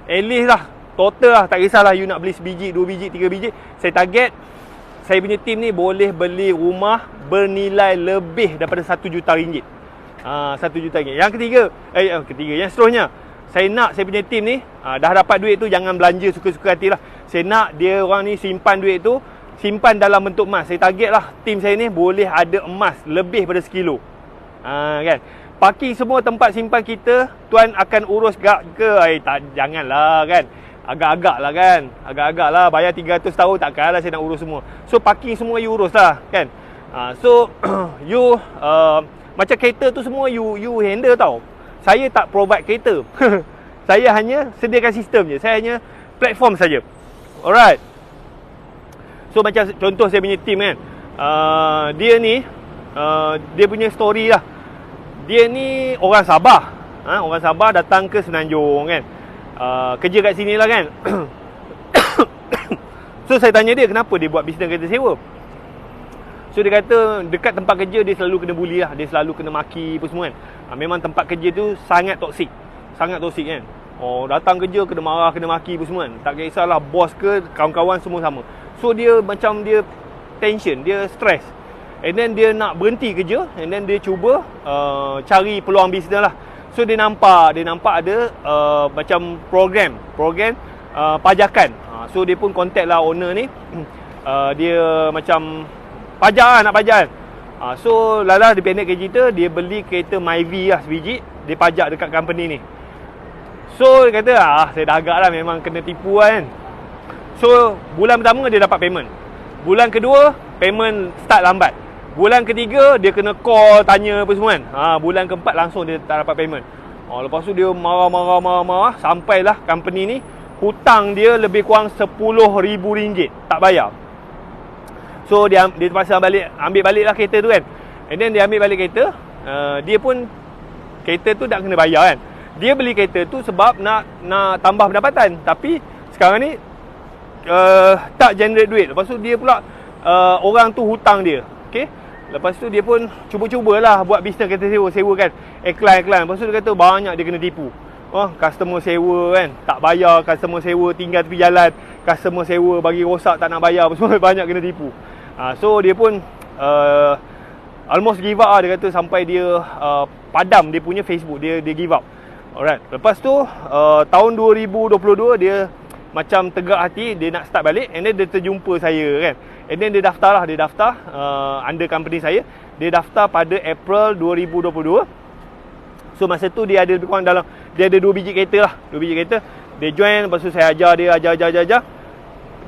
At least lah, total lah, tak kisahlah you nak beli sebiji, 2 biji, 3 biji. Saya target saya punya team ni boleh beli rumah bernilai lebih daripada RM1 juta. RM1 juta. Yang ketiga, yang seterusnya, saya nak saya punya team ni dah dapat duit tu jangan belanja suka-suka hati lah. Saya nak dia orang ni simpan duit tu, simpan dalam bentuk emas. Saya target lah team saya ni boleh ada emas lebih pada sekilo. Kan? Parking semua tempat simpan kita, tuan akan urus ke? Janganlah kan. Agak-agak lah, bayar 300 tahun takkanlah saya nak urus semua. So parking semua you urus lah kan. So you macam kereta tu semua you handle tau. Saya tak provide kereta. Saya hanya sediakan sistem je. Saya hanya platform saja. Alright. So macam contoh saya punya team kan, dia ni dia punya story lah. Dia ni orang Sabah. Orang Sabah datang ke Semenanjung kan, kerja kat sini lah kan. So saya tanya dia kenapa dia buat bisnes kereta sewa. So dia kata dekat tempat kerja dia selalu kena bully lah. Dia selalu kena maki apa semua kan. Memang tempat kerja tu sangat toksik kan. Datang kerja kena marah, kena maki apa semua kan. Tak kisahlah bos ke kawan-kawan semua sama. So dia macam dia tension, dia stress. And then dia nak berhenti kerja. And then dia cuba cari peluang bisnes lah. So dia nampak ada macam program pajakan. So dia pun contact lah owner ni. Dia macam pajak nak pajak kan. So lala dia pendek cerita, dia beli kereta Myvi lah sebiji, dia pajak dekat company ni. So dia kata saya dah agak lah memang kena tipu kan. So bulan pertama dia dapat payment. Bulan kedua payment start lambat. Bulan ketiga dia kena call tanya apa semua kan. Bulan keempat langsung dia tak dapat payment. Lepas tu dia marah sampailah company ni hutang dia lebih kurang RM10,000 tak bayar. So dia terpaksa ambil balik lah kereta tu kan. And then dia ambil balik kereta, dia pun kereta tu tak kena bayar kan. Dia beli kereta tu sebab nak tambah pendapatan. Tapi sekarang ni tak generate duit. Lepas tu dia pula orang tu hutang dia. Okay. Lepas tu dia pun cuba-cubalah buat bisnes kereta sewa kan. Iklan. Lepas tu dia kata banyak dia kena tipu. Customer sewa kan, tak bayar. Customer sewa tinggal tepi jalan. Customer sewa bagi rosak tak nak bayar. Semua banyak kena tipu. So dia pun almost give up lah. Dia kata sampai dia padam dia punya Facebook. Dia give up. Alright. Lepas tu tahun 2022 dia macam tegak hati, dia nak start balik. And then dia terjumpa saya kan. And then dia daftar under company saya. Dia daftar pada April 2022. So masa tu dia ada lebih kurang dalam, dia ada 2 biji kereta lah. 2 biji kereta. Dia join, lepas tu saya ajar dia, ajar.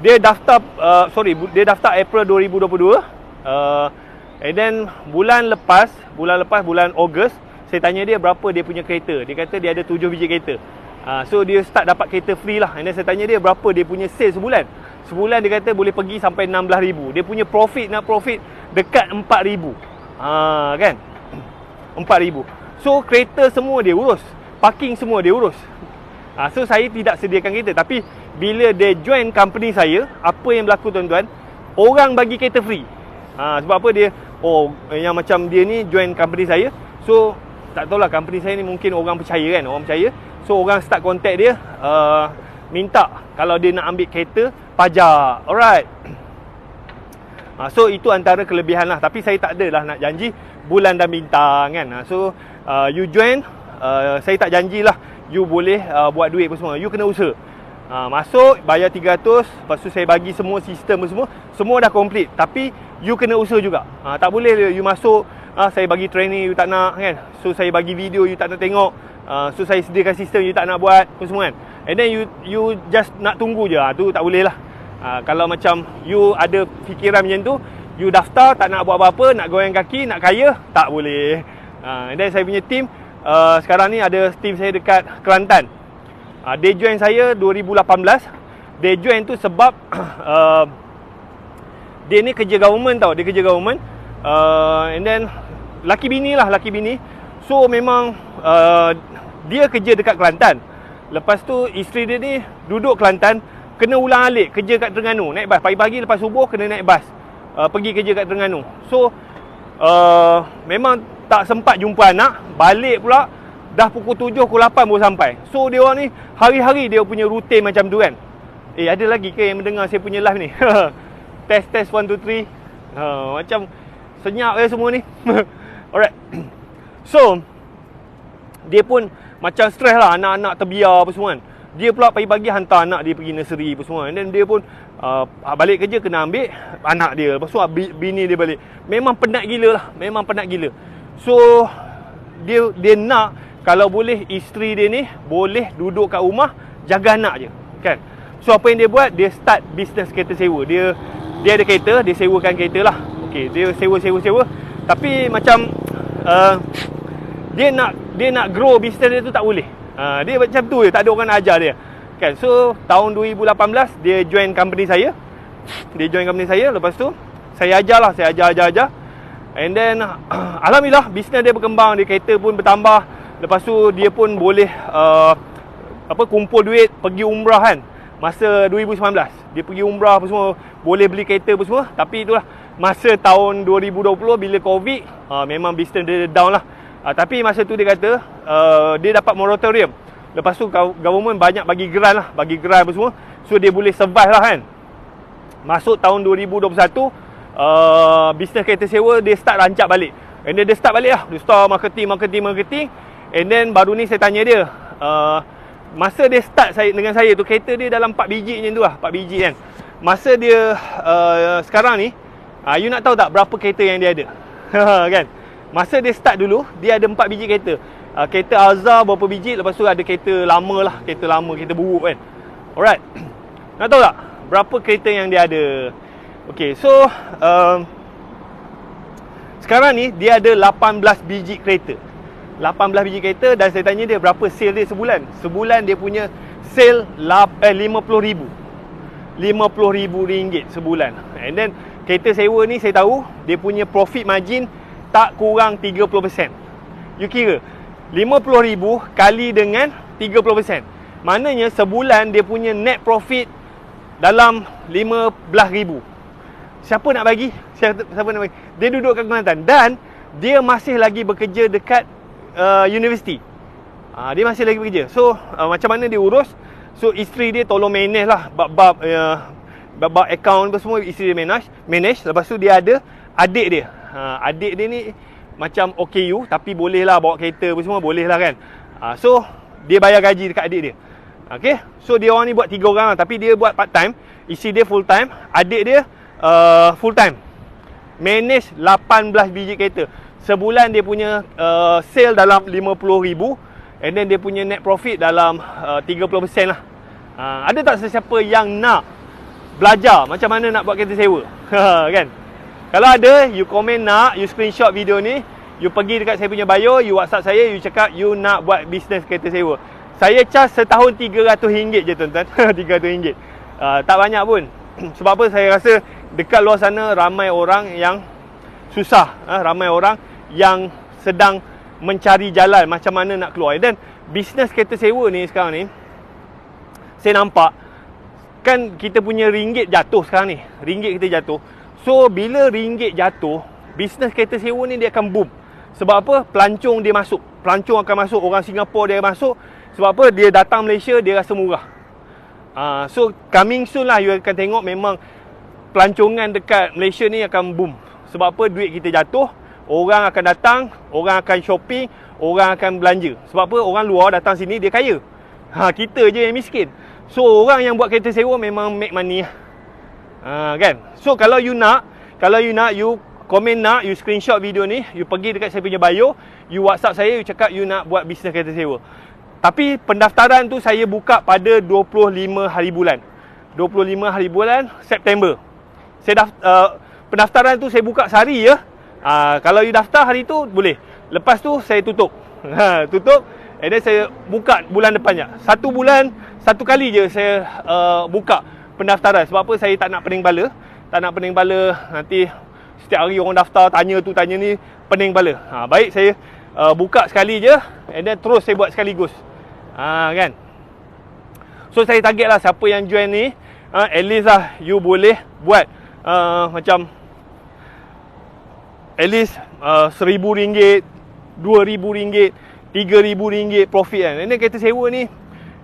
Dia daftar dia daftar April 2022. And then bulan lepas bulan Ogos, saya tanya dia berapa dia punya kereta. Dia kata dia ada 7 biji kereta. So dia start dapat kereta free lah. And then saya tanya dia berapa dia punya sales sebulan. Sebulan dia kata boleh pergi sampai 16,000. Dia punya profit dekat 4,000. Kan? 4,000. So kereta semua dia urus, parking semua dia urus. So saya tidak sediakan kereta. Tapi bila dia join company saya, apa yang berlaku tuan-tuan, orang bagi kereta free. Sebab apa dia, yang macam dia ni join company saya, so tak tahulah company saya ni mungkin orang percaya kan, orang percaya. So orang start contact dia, minta kalau dia nak ambil kereta pajak. Alright. So itu antara kelebihan lah. Tapi saya tak adalah nak janji bulan dan bintang kan. So you join, saya tak janjilah you boleh buat duit apa semua. You kena usaha. Masuk, bayar 300, lepas tu saya bagi semua sistem semua dah complete. Tapi you kena usaha juga. Tak boleh you masuk, saya bagi training you tak nak kan. So saya bagi video you tak nak tengok. So saya sediakan sistem you tak nak buat apa semua kan. And then you just nak tunggu je. Tu tak boleh lah. Kalau macam you ada fikiran macam tu, you daftar tak nak buat apa-apa, nak goyang kaki, nak kaya, tak boleh. And then saya punya team, sekarang ni ada team saya dekat Kelantan. Dia join saya 2018. Dia join tu sebab dia ni kerja government tau. Dia kerja government. And then laki bini. So memang dia kerja dekat Kelantan. Lepas tu isteri dia ni duduk Kelantan, kena ulang-alik kerja kat Terengganu. Naik bas pagi-pagi lepas subuh kena naik bas pergi kerja kat Terengganu. So memang tak sempat jumpa anak. Balik pula dah pukul 7, pukul 8 baru sampai. So dia orang ni hari-hari dia punya rutin macam tu kan. Ada lagi ke yang mendengar saya punya live ni? Test 1 2 3. Macam senyap semua ni. Alright. So dia pun macam stres lah, anak-anak terbiar apa semua kan. Dia pula pagi-pagi hantar anak dia pergi nursery apa semua. And then dia pun balik kerja kena ambil anak dia. Lepas tu bini dia balik. Memang penat gila lah. Memang penat gila. So dia nak kalau boleh isteri dia ni boleh duduk kat rumah jaga anak je kan. So apa yang dia buat, dia start bisnes kereta sewa. Dia ada kereta, dia sewakan kereta lah. Okay, dia sewa. Tapi macam dia nak grow bisnes dia tu tak boleh. Dia macam tu je, tak ada orang nak ajar dia kan. So tahun 2018 dia join company saya. Lepas tu saya ajar. And then alhamdulillah bisnes dia berkembang, dia kereta pun bertambah. Lepas tu dia pun boleh kumpul duit pergi umrah kan. Masa 2019 dia pergi umrah apa semua, boleh beli kereta apa semua. Tapi itulah masa tahun 2020 bila Covid, memang bisnes dia down lah. Tapi masa tu dia kata dia dapat moratorium. Lepas tu government banyak bagi grant apa semua. So dia boleh survive lah kan. Masuk tahun 2021, bisnes kereta sewa dia start rancak balik. And then dia start balik lah. Dia start marketing. And then baru ni saya tanya dia, masa dia start dengan saya tu, kereta dia dalam 4 biji macam tu lah. 4 biji kan. Masa dia sekarang ni, you nak tahu tak berapa kereta yang dia ada? Kan? Masa dia start dulu, dia ada 4 biji kereta. Kereta Alza berapa biji, lepas tu ada kereta lama lah, kereta buruk kan. Alright. Nak tahu tak berapa kereta yang dia ada? Okay, so sekarang ni dia ada 18 biji kereta. 18 biji kereta. Dan saya tanya dia berapa sale dia sebulan. Sebulan dia punya sale RM50,000. RM50,000 sebulan. And then kereta sewa ni saya tahu dia punya profit margin tak kurang 30%. You kira RM50,000 kali dengan 30%. Maknanya sebulan dia punya net profit dalam RM15,000. Siapa nak bagi? Dia duduk kat Kelantan. Dan dia masih lagi bekerja dekat universiti. Dia masih lagi bekerja. So macam mana dia urus? So isteri dia tolong manage lah bab account apa semua. Isteri dia manage. Lepas tu dia ada adik dia. Adik dia ni macam OKU, tapi boleh lah bawa kereta apa semua, boleh lah kan. So dia bayar gaji dekat adik dia. Okay, so dia orang ni buat 3 orang lah. Tapi dia buat part time. Isteri dia full time, adik dia full time. Manage 18 biji kereta. Sebulan dia punya sale dalam RM50,000. And then dia punya net profit dalam 30% lah. Ada tak sesiapa yang nak belajar macam mana nak buat kereta sewa? Kan? Kalau ada, you komen nak, you screenshot video ni, you pergi dekat saya punya bio, you WhatsApp saya, you cakap you nak buat bisnes kereta sewa. Saya charge setahun RM300 je tuan-tuan. RM300. Tak banyak pun. Sebab apa, saya rasa dekat luar sana ramai orang yang susah. Ramai orang yang sedang mencari jalan macam mana nak keluar. Dan bisnes kereta sewa ni sekarang ni, saya nampak kan kita punya ringgit jatuh sekarang ni. Ringgit kita jatuh. So bila ringgit jatuh, bisnes kereta sewa ni dia akan boom. Sebab apa? Pelancong dia masuk. Pelancong akan masuk, orang Singapura dia masuk. Sebab apa? Dia datang Malaysia, dia rasa murah. So coming soon lah, you akan tengok memang pelancongan dekat Malaysia ni akan boom. Sebab apa? Duit kita jatuh, orang akan datang, orang akan shopping, orang akan belanja. Sebab apa? Orang luar datang sini, dia kaya. Kita je yang miskin. So orang yang buat kereta sewa memang make money lah. Kan? So kalau you nak, you komen nak, you screenshot video ni, you pergi dekat saya punya bio, you WhatsApp saya, you cakap you nak buat bisnes kereta sewa. Tapi pendaftaran tu saya buka pada 25 hari bulan. 25 hari bulan September. Pendaftaran tu saya buka sehari je. Kalau you daftar hari tu boleh. Lepas tu saya tutup. Tutup. And then saya buka bulan depannya. 1 bulan, 1 kali je saya buka pendaftaran. Sebab apa? Saya tak nak pening bala. Tak nak pening bala. Nanti setiap hari orang daftar, tanya tu, tanya ni, pening bala. Baik saya buka sekali je. And then terus saya buat sekaligus. Kan? So saya target lah siapa yang join ni, at least lah you boleh buat macam at least RM1,000, RM2,000, RM3,000 profit kan. Ini kereta sewa ni,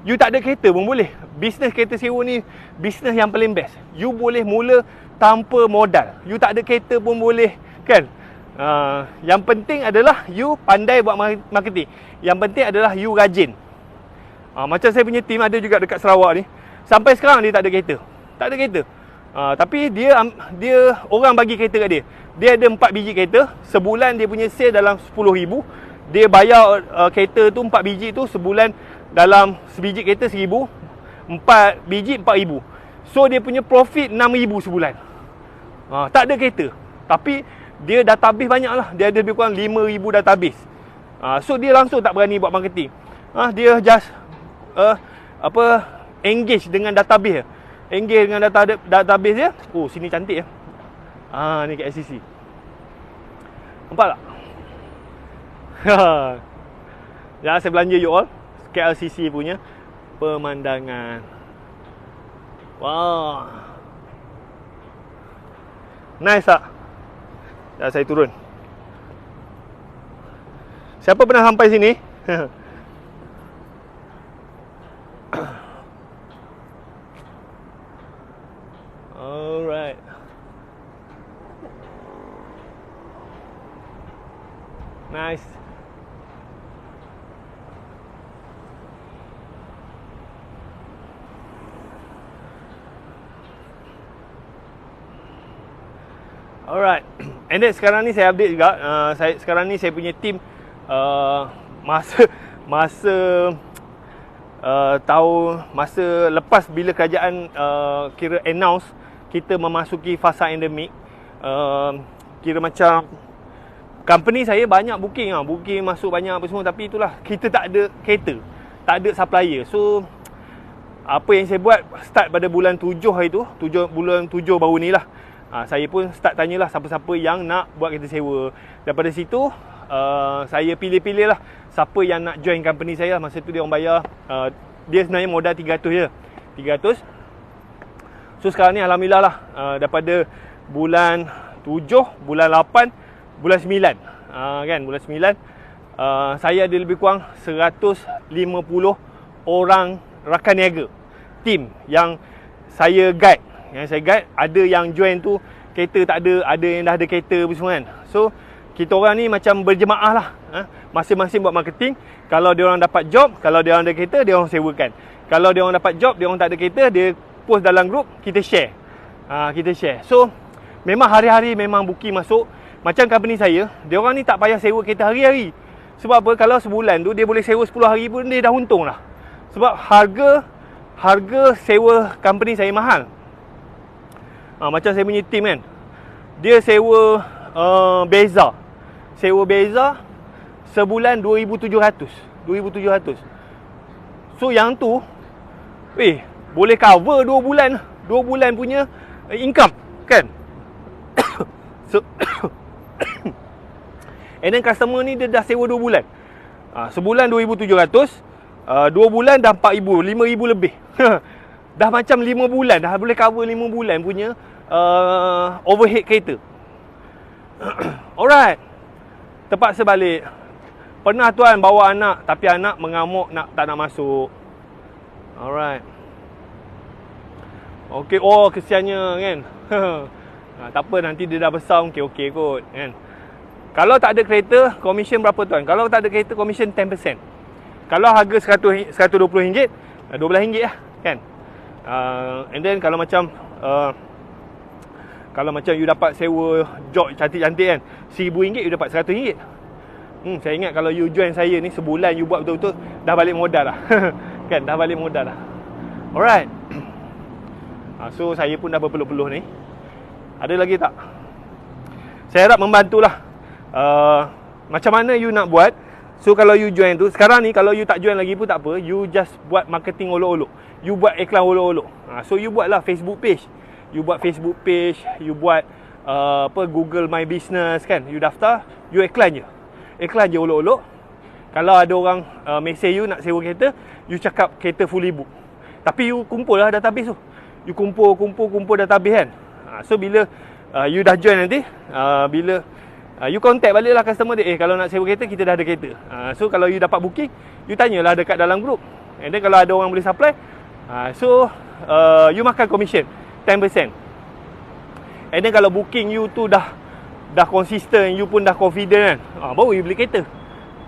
you tak ada kereta pun boleh. Bisnes kereta sewa ni bisnes yang paling best. You boleh mula tanpa modal. You tak ada kereta pun boleh kan. Yang penting adalah you pandai buat marketing. Yang penting adalah you rajin. Macam saya punya team ada juga dekat Sarawak ni. Sampai sekarang dia tak ada kereta. Tak ada kereta. Tapi dia orang bagi kereta kat dia. Dia ada 4 biji kereta. Sebulan dia punya sale dalam RM10,000. Dia bayar kereta tu 4 biji tu sebulan dalam sebiji kereta RM1,000. 4 biji RM4,000. So dia punya profit RM6,000 sebulan. Tak ada kereta. Tapi dia database banyak lah. Dia ada lebih kurang 5,000 database. So dia langsung tak berani buat marketing. Dia just engage dengan database. Engage dengan database dia. Oh, sini cantik ya. Ni kat LCC. Nampak tak? Ya, saya belanja you all. KLCC punya pemandangan. Wah. Nice tak? Ya, saya turun. Siapa pernah sampai sini? Alright. Nice. Alright. And then sekarang ni saya update juga. Sekarang ni saya punya team masa lepas bila kerajaan kira announce kita memasuki fasa endemik, kira macam company saya banyak booking masuk banyak apa semua, tapi itulah kita tak ada kereta, tak ada supplier. So apa yang saya buat start pada bulan 7 hari tu, bulan 7 baru ni lah. Saya pun start tanyalah siapa-siapa yang nak buat kereta sewa. Daripada situ saya pilih-pilih lah siapa yang nak join company saya. Masa tu dia orang bayar, dia sebenarnya modal 300 je, 300. So sekarang ni alhamdulillah lah, daripada bulan 7, bulan 8, bulan 9, kan, bulan 9 saya ada lebih kurang 150 orang rakan niaga, team yang saya guide. Ada yang join tu kereta tak ada yang dah ada kereta apa semua kan. So kita orang ni macam berjemaah lah, masing-masing buat marketing. Kalau dia orang dapat job, kalau dia orang ada kereta, dia orang sewakan. Kalau dia orang dapat job, dia orang tak ada kereta, dia post dalam group, kita share. So memang hari-hari memang booking masuk. Macam company saya, dia orang ni tak payah sewa kereta hari-hari. Sebab apa? Kalau sebulan tu dia boleh sewa 10 hari pun dia dah untung lah. Sebab harga sewa company saya mahal. Macam saya punya team kan, dia sewa Beza. Sewa Beza sebulan 2,700. So yang tu boleh cover 2 bulan. 2 bulan punya income kan. So and then customer ni dia dah sewa 2 bulan. Sebulan 2,700. 2 bulan dah 4,000, 5,000 lebih. Dah macam 5 bulan, dah boleh cover 5 bulan punya overhead kereta. Alright. Terpaksa balik. Pernah tuan bawa anak, tapi anak mengamuk, tak nak masuk. Alright. Okey, kesiannya kan. Tak apa, nanti dia dah besar, okey kot kan. Kalau tak ada kereta, komisen berapa tuan? Kalau tak ada kereta, komisen 10%. Kalau harga RM120, RM12 lah kan. And then kalau macam you dapat sewa job cantik-cantik kan, RM1,000 you dapat RM100. Saya ingat kalau you join saya ni, sebulan you buat betul-betul, dah balik modal lah. Kan, dah balik modal lah. Alright. So saya pun dah berpeluh-peluh ni. Ada lagi tak? Saya harap membantulah. Macam mana you nak buat. So kalau you join tu, sekarang ni kalau you tak join lagi pun tak apa, you just buat marketing olok-olok. You buat iklan olok-olok. So you buatlah Facebook page. You buat Facebook page, you buat Google My Business kan. You daftar, you iklan je. Iklan je olok-olok. Kalau ada orang message you nak sewa kereta, you cakap kereta fully book. Tapi you kumpul lah database tu. You kumpul database kan. So bila you dah join nanti, bila you contact balik lah customer dia, kalau nak sewa kereta, kita dah ada kereta. So kalau you dapat booking, you tanyalah dekat dalam group. And then kalau ada orang boleh supply, you makan commission 10%. And then kalau booking you tu dah konsisten, you pun dah confident kan, baru you beli kereta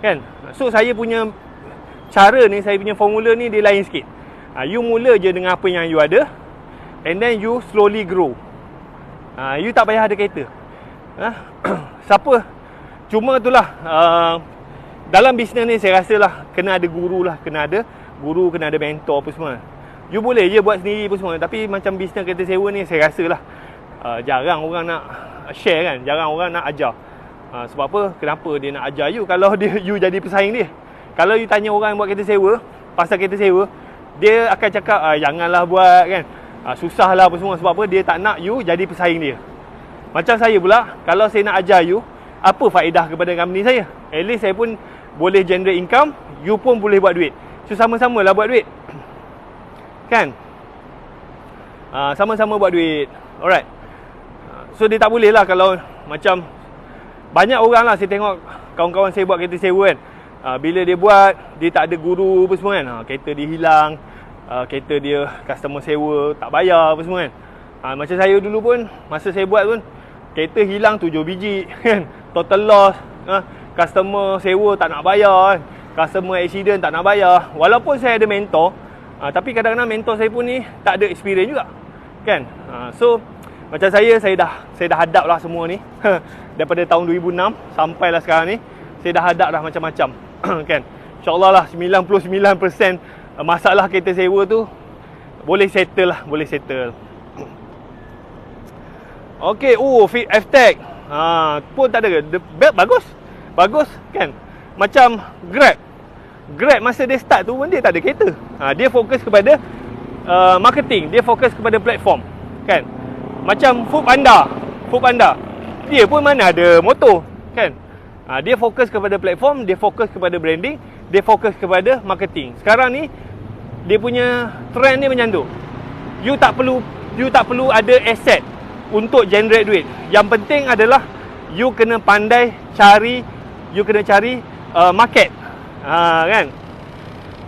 kan. So saya punya cara ni, saya punya formula ni dia lain sikit. You mula je dengan apa yang you ada, and then you slowly grow. You tak payah ada kereta. Siapa? Cuma itulah, dalam bisnes ni saya rasa lah kena ada guru lah, kena ada mentor apa semua. You boleh je buat sendiri apa semua, tapi macam bisnes kereta sewa ni saya rasa lah jarang orang nak share kan, jarang orang nak ajar. Sebab apa? Kenapa dia nak ajar you kalau you jadi pesaing dia? Kalau you tanya orang buat kereta sewa, pasal kereta sewa, dia akan cakap janganlah buat kan, susah lah apa semua. Sebab apa? Dia tak nak you jadi pesaing dia. Macam saya pula, kalau saya nak ajar you, apa faedah kepada company saya? At least saya pun boleh generate income, you pun boleh buat duit. So sama-sama lah buat duit kan. Sama-sama buat duit. Alright. So dia tak boleh lah kalau macam banyak orang lah, saya tengok kawan-kawan saya buat kereta sewa kan, bila dia buat, dia tak ada guru apa semua kan, kereta dia hilang, kereta dia customer sewa tak bayar apa semua kan. Macam saya dulu pun, masa saya buat pun, kereta hilang 7 biji kan, total loss. Customer sewa tak nak bayar kan, customer accident tak nak bayar. Walaupun saya ada mentor, tapi kadang-kadang mentor saya pun ni tak ada experience juga kan. So macam saya dah hadap lah semua ni daripada tahun 2006 sampailah sekarang ni, saya dah hadap dah macam-macam kan. InsyaAllah lah 99% masalah kereta sewa tu boleh settle lah, boleh settle. Okay, F-Tech pun tak ada. The belt bagus kan. Macam Grab masa dia start tu pun dia tak ada kereta. Dia fokus kepada marketing, dia fokus kepada platform kan. Macam Foodpanda, dia pun mana ada motor kan. Dia fokus kepada platform, dia fokus kepada branding, dia fokus kepada marketing. Sekarang ni dia punya trend ni macam tu. You tak perlu ada asset untuk generate duit. Yang penting adalah you kena pandai cari market. Kan.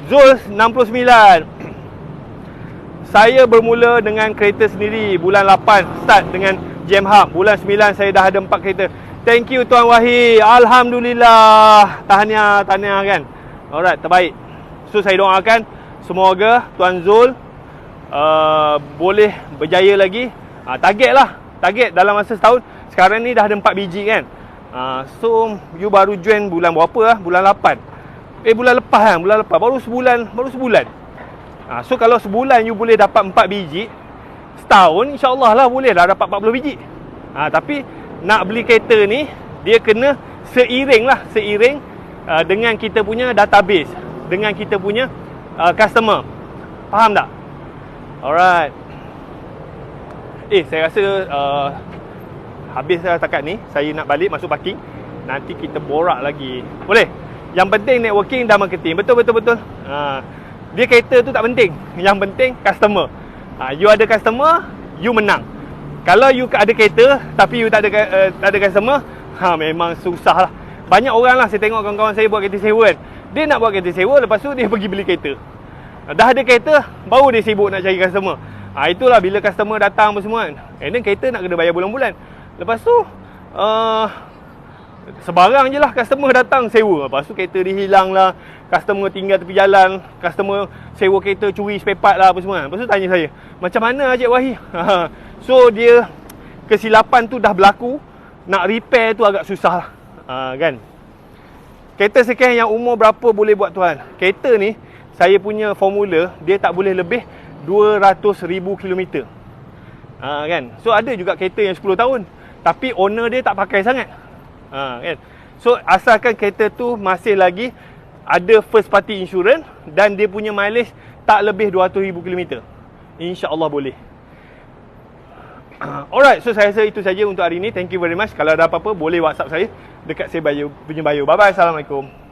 Zul 69. Saya bermula dengan kereta sendiri bulan 8, start dengan Jam Hub. Bulan 9 saya dah ada 4 kereta. Thank you Tuan Wahid. Alhamdulillah. Tahniah kan. Alright, terbaik. So saya doakan semoga Tuan Zul boleh berjaya lagi. Target dalam masa setahun. Sekarang ni dah ada 4 biji kan. So you baru join bulan berapa lah? Bulan 8. Bulan lepas baru sebulan. So kalau sebulan you boleh dapat 4 biji, setahun insyaAllah lah boleh dah dapat 40 biji. Tapi nak beli kereta ni, dia kena seiring dengan kita punya database, dengan kita punya customer. Faham tak? Alright. Saya rasa habis dah takat ni. Saya nak balik masuk parking. Nanti kita borak lagi. Boleh? Yang penting networking dan marketing. Betul. Dia kereta tu tak penting. Yang penting customer. You ada customer, you menang. Kalau you ada kereta tapi you tak ada customer, memang susah lah. Banyak orang lah, saya tengok kawan-kawan saya buat kereta sewa kan. Dia nak buat kereta sewa, lepas tu dia pergi beli kereta. Dah ada kereta, baru dia sibuk nak cari customer. Itulah bila customer datang apa semua kan. And then kereta nak kena bayar bulan-bulan. Lepas tu sebarang je lah customer datang sewa. Lepas tu kereta dia hilang lah, customer tinggal tepi jalan, customer sewa kereta curi spare part lah apa semua. Lepas tu tanya saya, macam mana Encik Wahid? So dia kesilapan tu dah berlaku, nak repair tu agak susah lah. Kan. Kereta second yang umur berapa boleh buat tuan? Kereta ni saya punya formula, dia tak boleh lebih 200,000 km. Kan. So ada juga kereta yang 10 tahun, tapi owner dia tak pakai sangat. Kan. So asalkan kereta tu masih lagi ada first party insurance dan dia punya mileage tak lebih 200,000 km, InsyaAllah boleh. Alright, so saya rasa itu saja untuk hari ini. Thank you very much. Kalau ada apa-apa boleh WhatsApp saya dekat saya punya bio. Bye bye. Assalamualaikum.